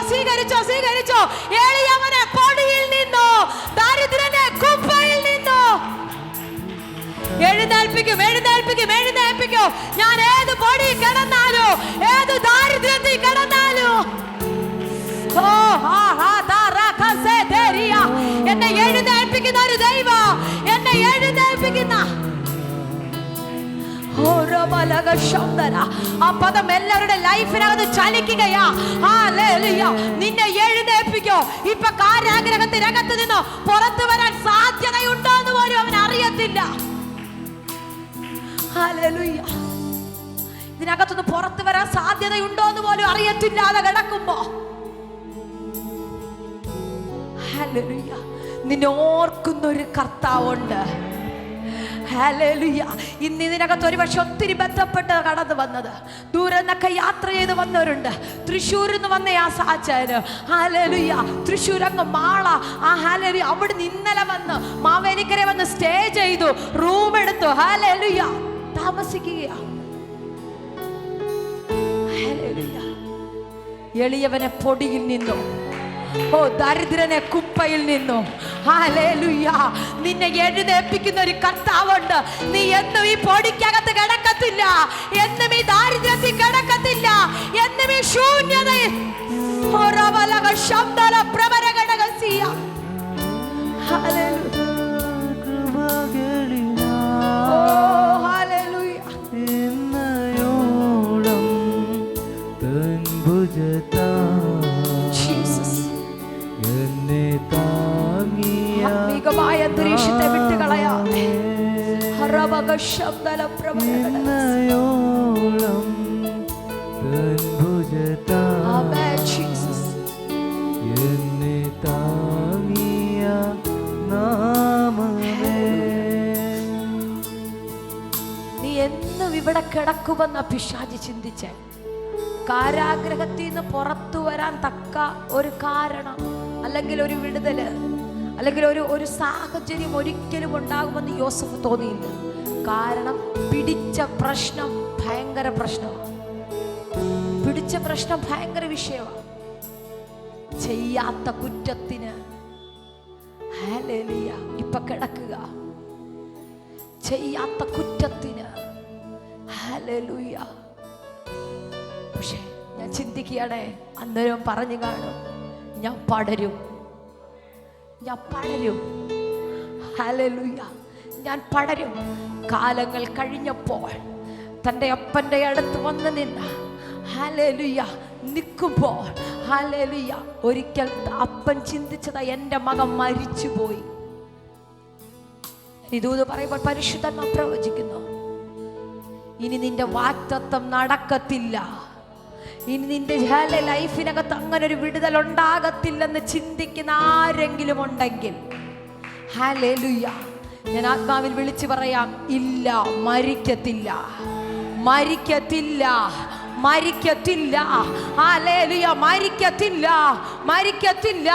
സ്വീകരിച്ചോ, സ്വീകരിച്ചോ. എളിയവനെ പൊടിയിൽ നിന്നോ, ദരിദ്രനെ കുപ്പയിൽ നിന്നോ. എഴുന്നേൽപ്പിക്കും, എഴുന്നേൽപ്പിക്കും, എഴുന്നേൽപ്പിക്കും. ഞാൻ ഏത് പൊടി കിടന്നാലോ, ഏത് ദാരിദ്ര്യത്തിൽ കിടന്നാലോ, എന്നെ എഴുന്നേൽപ്പിക്കുന്ന ഒരു ദൈവം, എന്നെ എഴുന്നേൽപ്പിക്കുന്ന. ആ പദം എല്ലാവരുടെ ലൈഫിനകത്ത് ചലിക്കുകയാ. നിന്നെ എഴുന്നേൽപ്പിക്കോ. ഇപ്പൊ കാരാഗ്രഹത്തിനകത്ത് നിന്നോ പുറത്തു വരാൻ സാധ്യതയുണ്ടോ എന്ന് പോലും അവൻ അറിയത്തില്ല. ഹല്ലേലൂയ. ഇതിനകത്തുനിന്ന് പുറത്തു വരാൻ സാധ്യതയുണ്ടോ എന്ന് പോലും അറിയത്തില്ലാതെ കിടക്കുമ്പോ, ഹല്ലേലൂയ, നിന്നെ ഓർക്കുന്ന ഒരു കർത്താവുണ്ട്. ഹല്ലേലൂയ. ഇന്ന് ഇതിനകത്ത് ഒരുപക്ഷെ ഒത്തിരി ബന്ധപ്പെട്ട് കടന്നു വന്നത്, ദൂരെ നിന്നൊക്കെ യാത്ര ചെയ്ത് വന്നവരുണ്ട്. തൃശ്ശൂരിൽ നിന്ന് വന്ന ആ സാച്ചാര്, ഹല്ലേലൂയ, തൃശ്ശൂർ അങ്ങ് മാള, ഹല്ലേലൂയ, അവിടുന്ന് ഇന്നലെ വന്ന് മാവേലിക്കര വന്ന് സ്റ്റേ ചെയ്തു, റൂം എടുത്തു, ഹല്ലേലൂയ, താമസിക്കുകയാ. ഹല്ലേലൂയ. എളിയവനെ പൊടിയിൽ നിന്നോ, ദരിദ്രനെ കുപ്പയിൽ നിന്നോ. ഹല്ലേലൂയ. നിന്നെ എഴുന്നേൽപ്പിക്കുന്ന ഒരു കർത്താവുണ്ട്. നീ എന്നും ഈ പൊടിക്കകത്ത് കിടക്കത്തില്ല, എന്നും ഈ ദാരിദ്ര്യത്തിൽ കിടക്കത്തില്ല, എന്നും ഈ ശൂന്യതയിൽ. അന്തരീക്ഷത്തെ വിട്ടുകളയാതെ നീ എന്നും ഇവിടെ കിടക്കുമെന്ന പിശാചി ചിന്തിച്ചേ. കാരാഗ്രഹത്തിൽ നിന്ന് പുറത്തു വരാൻ തക്ക ഒരു കാരണം, അല്ലെങ്കിൽ ഒരു വിടുതല്, അല്ലെങ്കിൽ ഒരു സാഹചര്യം ഒരിക്കലും ഉണ്ടാകുമെന്ന് യോസഫ് തോന്നിയില്ല. കാരണം പിടിച്ച പ്രശ്നം ഭയങ്കര പ്രശ്നമാണ്, പിടിച്ച പ്രശ്നം ഭയങ്കര വിഷയമാണ്. ചെയ്യാത്ത കുറ്റത്തിന് ഹല്ലേലൂയ ഇപ്പൊ കിടക്കുക, ചെയ്യാത്ത കുറ്റത്തിന് ഹല്ലേലൂയ. പക്ഷെ ഞാൻ ചിന്തിക്കുകയാണേ, അന്നേരം പറഞ്ഞു കാണും, ഞാൻ പടരും, ഞാൻ പടരും. ഹല്ലേലൂയ, ഞാൻ പടരും. കാലങ്ങൾ കഴിഞ്ഞപ്പോൾ തൻ്റെ അപ്പൻ്റെ അടുത്ത് വന്ന് നിന്ന് ഹല്ലേലൂയ നിൽക്കുമ്പോൾ, ഹല്ലേലൂയ, ഒരിക്കൽ അപ്പൻ ചിന്തിച്ചതാ, എൻ്റെ മകൻ മരിച്ചുപോയി. ഇതൂത് പറയുമ്പോൾ പരിശുദ്ധന്മാർ പ്രവചിക്കുന്നു, ഇനി നിന്റെ വാഗ്ദത്തം നടക്കത്തില്ല, ഇനി നിന്റെ ലൈഫിനകത്ത് അങ്ങനെ ഒരു വിടുതൽ ഉണ്ടാകത്തില്ലെന്ന് ചിന്തിക്കുന്ന ആരെങ്കിലും ഉണ്ടെങ്കിൽ ഹല്ലേലൂയ, ഞാൻ ആത്മാവിൽ വിളിച്ചു പറയാം, ഇല്ല, മരിക്കത്തില്ല, മരിക്കത്തില്ല, മരിക്കത്തില്ല. ഹല്ലേലൂയ, മരിക്കത്തില്ല, മരിക്കത്തില്ല.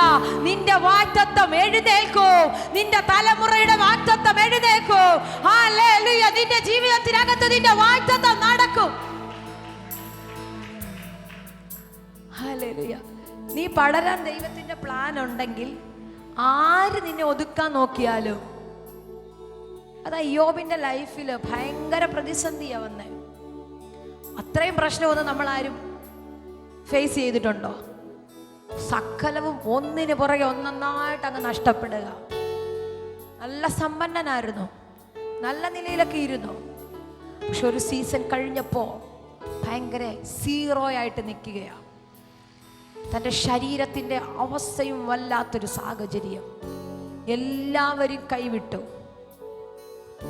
നിന്റെ വാഗ്ദത്തം എഴുന്നേൽക്കൂ, നിന്റെ തലമുറയുടെ വാഗ്ദത്തം എഴുന്നേൽക്കൂ. ഹല്ലേലൂയ, നിന്റെ ജീവിതത്തിനകത്ത് നിന്റെ വാഗ്ദത്തം നടക്കും. ഹല്ലേലൂയ. നീ പടരാൻ ദൈവത്തിന്റെ പ്ലാൻ ഉണ്ടെങ്കിൽ ആര് നിന്നെ ഒതുക്കാൻ നോക്കിയാലും അതാ യോബിന്റെ ലൈഫിൽ ഭയങ്കര പ്രതിസന്ധിയാണ് വന്നേ. അത്രയും പ്രശ്നമൊന്നും നമ്മളാരും ഫേസ് ചെയ്തിട്ടുണ്ടോ? സകലവും ഒന്നിന് പുറകെ ഒന്നൊന്നായിട്ട് അങ്ങ് നഷ്ടപ്പെടുക. നല്ല സമ്പന്നനായിരുന്നു, നല്ല നിലയിലൊക്കെ ഇരുന്നു. പക്ഷെ ഒരു സീസൺ കഴിഞ്ഞപ്പോൾ ഭയങ്കര സീറോ ആയിട്ട് നിൽക്കുകയാണ്. തൻ്റെ ശരീരത്തിൻ്റെ അവസ്ഥയും വല്ലാത്തൊരു സാഹചര്യം, എല്ലാവരും കൈവിട്ടു.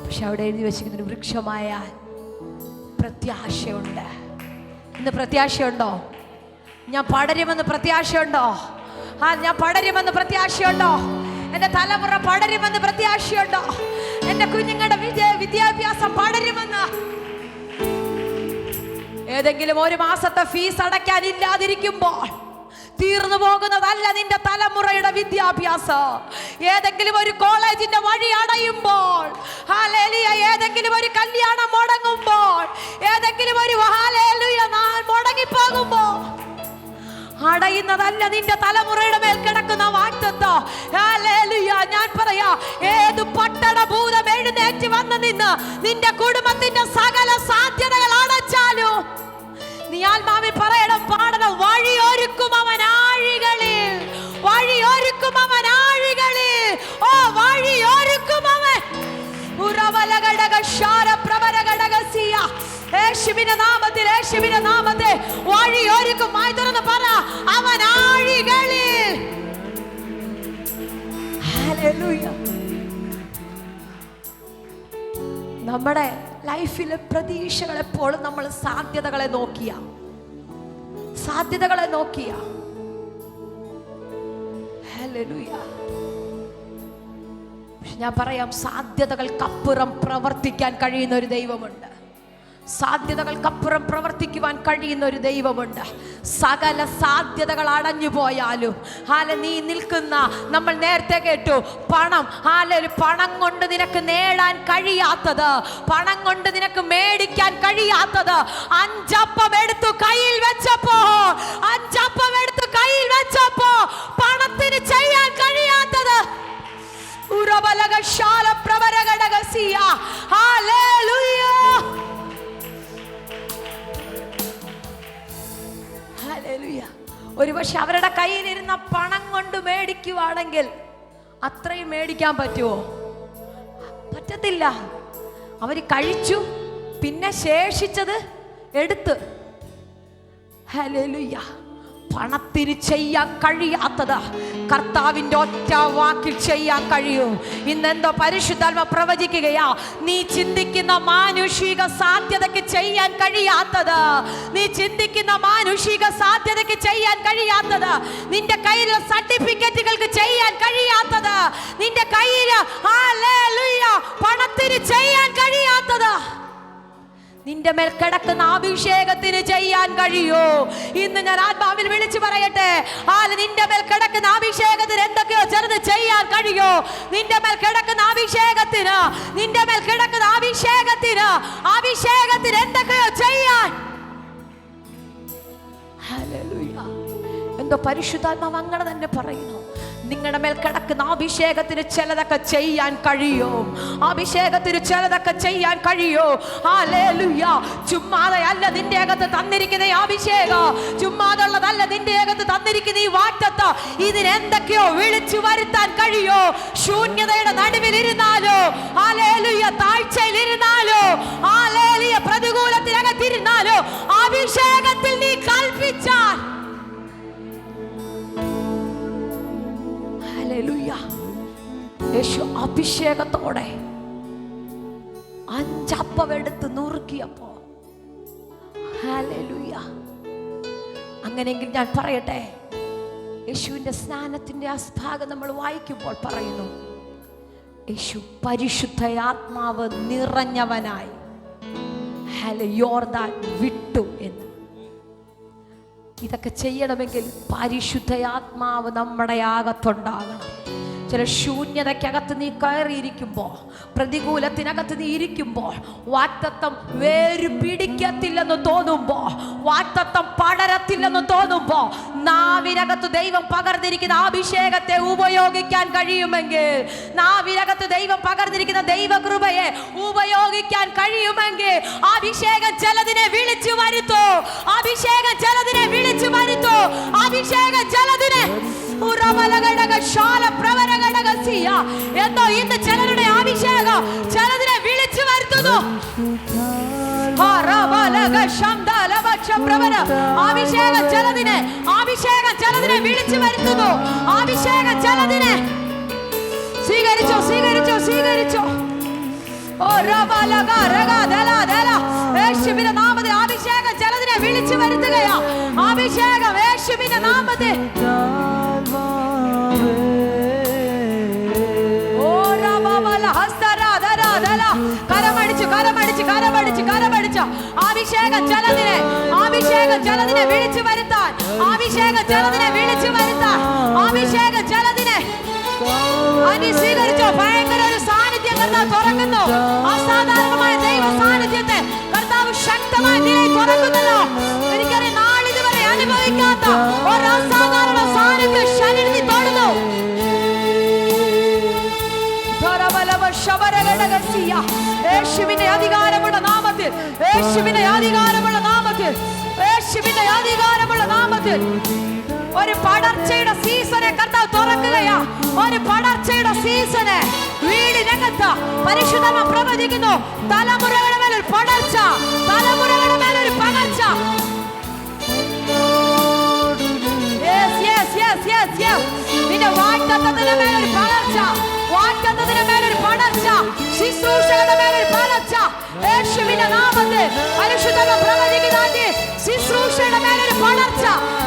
പക്ഷെ അവിടെ എഴുതി വെച്ചിരിക്കുന്നൊരു വൃക്ഷമായാൽ പ്രത്യാശയുണ്ട്. ഇന്ന് പ്രത്യാശയുണ്ടോ? ഞാൻ പടരുമെന്ന് പ്രത്യാശയുണ്ടോ? ഞാൻ പടരുമെന്ന് പ്രത്യാശയുണ്ടോ? എൻ്റെ തലമുറ പടരുമെന്ന് പ്രത്യാശയുണ്ടോ? എൻ്റെ കുഞ്ഞുങ്ങളുടെ വിദ്യാഭ്യാസം പടരുമെന്ന്. ഏതെങ്കിലും ഒരു മാസത്തെ ഫീസ് അടയ്ക്കാനില്ലാതിരിക്കുമ്പോൾ തീർന്നു പോകുന്നതല്ല നിന്റെ തലമുറയുടെ വിദ്യാഭ്യാസം. ഏതെങ്കിലും ഒരു കോളേജിന്റെ വഴി അടയുമ്പോൾ, ഹല്ലേലൂയ, ഏതെങ്കിലും ഒരു കല്യാണം മുടങ്ങുമ്പോൾ, ഏതെങ്കിലും ഒരു ഹല്ലേലൂയ മുടങ്ങിപ്പോകുമ്പോൾ അടയുന്നതല്ല നിന്റെ തലമുറയുടെ മേൽ കിടക്കുന്ന വാഗ്ദത്തം. ഹല്ലേലൂയ. ഞാൻ പറയാ, ഏത് പട്ടണ ഭൂതം എഴുന്നേറ്റ് വന്ന് നിന്ന് നിന്റെ കുടുംബത്തിന്റെ സകല സാധ്യതകൾ അടച്ചാലും നീ ആത്മാവിൽ പറയണം, പാടണം, വഴിയൊരുക്കും അവൻ ആഴികളിൽ, വഴിയൊരുക്കും അവൻ ആഴികളിൽ, ഓ വഴിയൊരുക്കും അവൻ. യേശുവിന്റെ നാമത്തിൽ, യേശുവിന്റെ നാമത്തിൽ വഴിയൊരുക്കും. വായി തുറന്ന് പറ, അവൻ ആഴികളിൽ. ഹല്ലേലൂയ. നമ്മുടെ ലൈഫിലെ പ്രതീക്ഷകൾ എപ്പോഴും നമ്മൾ സാധ്യതകളെ നോക്കിയ ഹല്ലേലൂയ. പക്ഷെ ഞാൻ പറയാം, സാധ്യതകൾക്കപ്പുറം പ്രവർത്തിക്കാൻ കഴിയുന്ന ഒരു ദൈവമുണ്ട്. സാധ്യതകൾക്കപ്പുറം പ്രവർത്തിക്കുവാൻ കഴിയുന്ന ഒരു ദൈവമുണ്ട്. സകല സാധ്യതകൾ അടഞ്ഞു പോയാലും നീ നിൽക്കുന്ന, നമ്മൾ നേരത്തെ കേട്ടു, പണം, ഒരു പണം കൊണ്ട് നിനക്ക് നേടാൻ കഴിയാത്തത്, പണം കൊണ്ട് നിനക്ക് മേടിക്കാൻ കഴിയാത്തത്, അഞ്ചപ്പം എടുത്തു കയ്യിൽ വെച്ചപ്പോ പണത്തിന് ചെയ്യാൻ കഴിയാത്തത് ഒരു പക്ഷെ അവരുടെ കയ്യിലിരുന്ന പണം കൊണ്ട് മേടിക്കുവാണെങ്കിൽ അത്രയും മേടിക്കാൻ പറ്റുമോ? പറ്റത്തില്ല. അവര് കഴിച്ചു, പിന്നെ ശേഷിച്ചത് എടുത്ത്. ഹല്ലേലൂയ. പണത്തിന് ചെയ്യാൻ കഴിയാത്തത് കർത്താവിൻ്റെ ഒറ്റ വാക്കിൽ ചെയ്യാൻ കഴിയും. ഇന്നെന്തോ പരിശുദ്ധാത്മ പ്രവചിക്കുകയാ, നീ ചിന്തിക്കുന്ന മാനുഷിക സാധ്യതയ്ക്ക് ചെയ്യാൻ കഴിയാത്തത്, നീ ചിന്തിക്കുന്ന മാനുഷിക സാധ്യതയ്ക്ക് ചെയ്യാൻ കഴിയാത്തത്, നിന്റെ കയ്യിലെ സർട്ടിഫിക്കറ്റുകൾക്ക് ചെയ്യാൻ കഴിയാത്തത്, നിന്റെ കയ്യിൽ ഹല്ലേലൂയ പണത്തിന് ചെയ്യാൻ കഴിയാത്തത്, നിന്റെ മേൽ കിടക്കുന്ന അഭിഷേകത്തിന് ചെയ്യാൻ കഴിയോ? ഇന്ന് ഞാൻ ആത്മാവിൽ വിളിച്ചു പറയട്ടെ, നിന്റെ മേൽ കിടക്കുന്ന അഭിഷേകത്തിന് എന്തൊക്കെയോ ചെറുത് ചെയ്യാൻ കഴിയോ? നിന്റെ മേൽ കിടക്കുന്ന അഭിഷേകത്തിന്, നിന്റെ മേൽ കിടക്കുന്ന അഭിഷേകത്തിന് എന്തൊക്കെയോ ചെയ്യാൻ. ഹല്ലേലൂയ. എന്തോ പരിശുദ്ധാത്മാവ് അങ്ങനെ തന്നെ പറയുന്നു. നിങ്ങളുടെ മേൽ കിടക്കുന്ന അഭിഷേകത്തിന് ചിലതൊക്കെ ചെയ്യാൻ കഴിയും. അഭിഷേകത്തിന് ചിലതൊക്കെ ചെയ്യാൻ കഴിയോ? ഹല്ലേലൂയ. ചുമ്മാതെ അല്ല നിന്റെ അകത്ത് തന്നിരിക്കുന്ന ഈ അഭിഷേകം, ചുമ്മാതുള്ളതല്ല നിന്റെ അകത്ത് തന്നിരിക്കുന്ന ഈ വാഗ്ദത്തം. ഇതിനെന്തൊക്കെയോ വിളിച്ചു വരുത്താൻ കഴിയോ? ശൂന്യതയുടെ നടുവിൽ ഇരുന്നാലോ, ഹല്ലേലൂയ, താഴ്ചയിൽ ഇരുന്നാലോ, ഹല്ലേലൂയ, പ്രതികൂലത്തിനകത്തിരുന്നാലോ, അഭിഷേകത്തിൽ നീ കൽപ്പിച്ചാൽ, ഹല്ലേലൂയ, യേശു അഭിഷേകത്തോടെ 5 അപ്പം എടുത്ത് നുറുക്കിയപ്പോ, ഹല്ലേലൂയ. അങ്ങനെയെങ്കിൽ ഞാൻ പറയട്ടെ, യേശുവിന്റെ സ്നാനത്തിന്റെ ആ ഭാഗം നമ്മൾ വായിക്കുമ്പോൾ പറയുന്നു, യേശു പരിശുദ്ധയാത്മാവ് നിറഞ്ഞവനായി യോർദാൻ വിട്ടു എന്ന്. ഇതൊക്കെ ചെയ്യണമെങ്കിൽ പരിശുദ്ധയാത്മാവ് നമ്മുടെ അകത്തുണ്ടാകണം. ചില ശൂന്യതയ്ക്കകത്ത് നീ കയറിയിരിക്കുമ്പോൾ, പ്രതികൂലത്തിനകത്ത് നീ ഇരിക്കുമ്പോൾ, വാഗ്ദത്തം വേര് പിടിക്കത്തില്ലെന്ന് തോന്നുമ്പോൾ, വാഗ്ദത്തം പടരത്തില്ലെന്ന് തോന്നുമ്പോൾ, നാവിനകത്ത് ദൈവം പകർന്നിരിക്കുന്ന അഭിഷേകത്തെ ഉപയോഗിക്കാൻ കഴിയുമെങ്കിൽ, നാവിനകത്ത് ദൈവം പകർന്നിരിക്കുന്ന ദൈവകൃപയെ ഉപയോഗിക്കാൻ കഴിയുമെങ്കിൽ, അഭിഷേകം ചിലതിനെ വിളിച്ചു വരുത്തോ, അഭിഷേകം ചിലതിനെ വിളിച്ചു വരുത്തോ, അഭിഷേകം ചിലതിനെ എന്തോ ഇന്ന് ചിലരുടെ അഭിഷേകം ചിലതിനെ വിളിച്ചു വരുത്തുന്നു. അഭിഷേകം ചിലതിനെ വിളിച്ചു വരുത്തുന്നു. അഭിഷേകം ചിലതിനെ സ്വീകരിച്ചോ, സ്വീകരിച്ചോ, സ്വീകരിച്ചോ. യേശുവിന്റെ നാമത്തിൽ അഭിഷേകം ചിലതിനെ വിളിച്ചു വരുത്തുകയാ. അഭിഷേകം യേശുവിന്റെ നാമത്തിൽ. കരമടിച്ചു, കരമടിച്ചു, കരമടിച്ചു, കരമടിച്ചു. അഭിഷേകം ചിലതിനെ, അഭിഷേകം ചിലതിനെ വിളിച്ചു വരുത്താൻ, അഭിഷേകം ചിലതിനെ വിളിച്ചു വരുത്താൻ, അഭിഷേകം ചിലതിനെ സ്വീകരിച്ചോ. ഭയങ്കര ഒരു സാന്നിധ്യം കർത്താവ് തുറക്കുന്നു. അസാധാരണമായ ദൈവ സാന്നിധ്യത്തെ കർത്താവ് ശക്തമായ നിലയിൽ തുറക്കുന്നല്ലോ. എനിക്കറിയാം, നാളിതുവരെ അനുഭവിക്കാത്ത ഒരു അസാധാരണ സാന്നിധ്യം ശരീരത്തിൽ തൊടുന്നു. യേശുവിന്റെ അധികാരമുള്ള നാമത്തിൽ, യേശുവിന്റെ അധികാരമുള്ള നാമത്തിൽ, യേശുവിന്റെ അധികാരമുള്ള നാമത്തിൽ ഒരു പടർച്ചയുടെ സീസണെ കർത്താവ് തുറക്കുകയാ. ഒരു പടർച്ചയുടെ സീസണ് വീടിനകത്ത് പരിശുദ്ധമ പ്രവചിക്കുന്നു. തലമുറകളുടെ മേലൊരു പടർച്ച, തലമുറകളുടെ മേലൊരു പകർച്ച. നിന്റെ വാഗ്ദത്തത്തിന്റെ മേലൊരു പകർച്ച, വാഗ്ദത്തത്തിന്റെ മേലൊരു പടർച്ച, ശുശ്രൂഷകളുടെ മേലൊരു പകർച്ച. യേശുവിന്റെ നാമത്തിൽ പരിശുദ്ധമ പ്രവചിക്കുന്ന ശുശ്രൂഷയുടെ മേലൊരു പടർച്ച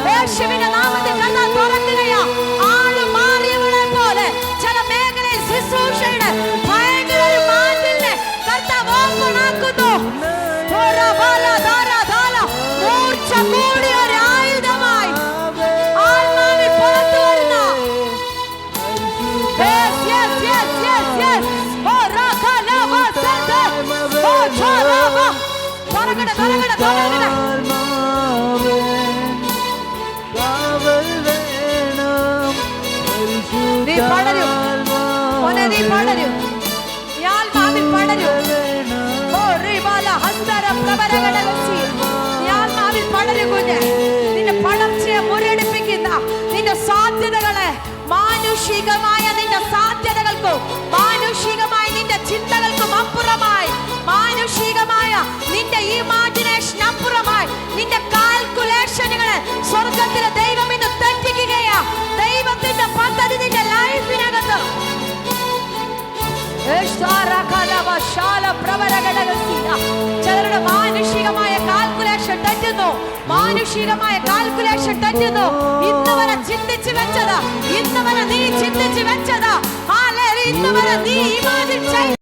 യേശുവിന്റെ നാമത്തിൽ കർത്താവ് തുറക്കുകയാ. ആള് മാറിയവളെ പോലെ ചില മേഖലയിൽ ശുശ്രൂഷയുടെ ഭയങ്കര ഒരു മാറ്റലിനെ കർത്താവ് ഓപ്പണാക്കുന്നു. മൂർച്ച കൂടിയ ഒരു ആയുധമായി ആത്മാവിൽ പുറത്തു വരുന്ന നീ പടരും, നീ പടരും, ആത്മാവിൽ പടരും. ആത്മാവിൽ പടരും കുഞ്ഞ്. നിന്റെ പടർച്ചയെ മുരടിപ്പിക്കുന്ന നിന്റെ സാധ്യതകളെ, മാനുഷികമായ നിന്റെ സാധ്യതകൾക്കും മാനുഷികമായ നിന്റെ ചിന്തകൾക്കും അപ്പുറമായി, മാനുഷികമായ നിന്റെ ഇമാജിനേഷൻ അപ്പുറമായി നിന്റെ കാൽക്കുലേഷനുകളെ സ്വർഗത്തിലെ ദൈവം ഇന്ന് തെറ്റിക്കുകയാ. ദൈവത്തിന്റെ പദ്ധതി നിന്റെ ലൈഫിനകത്ത് ചിലരുടെ മാനുഷികമായ കാൽക്കുലേഷൻ തെറ്റുന്നു, മാനുഷികമായ കാൽക്കുലേഷൻ തെറ്റുന്നു. ഇന്ന് വരെ ചിന്തിച്ചു വെച്ചതാ, ഇന്ന് വരെ നീ ചിന്തിച്ചു വെച്ചതാ, ഇന്ന് വരെ നീ ഇമാജിൻ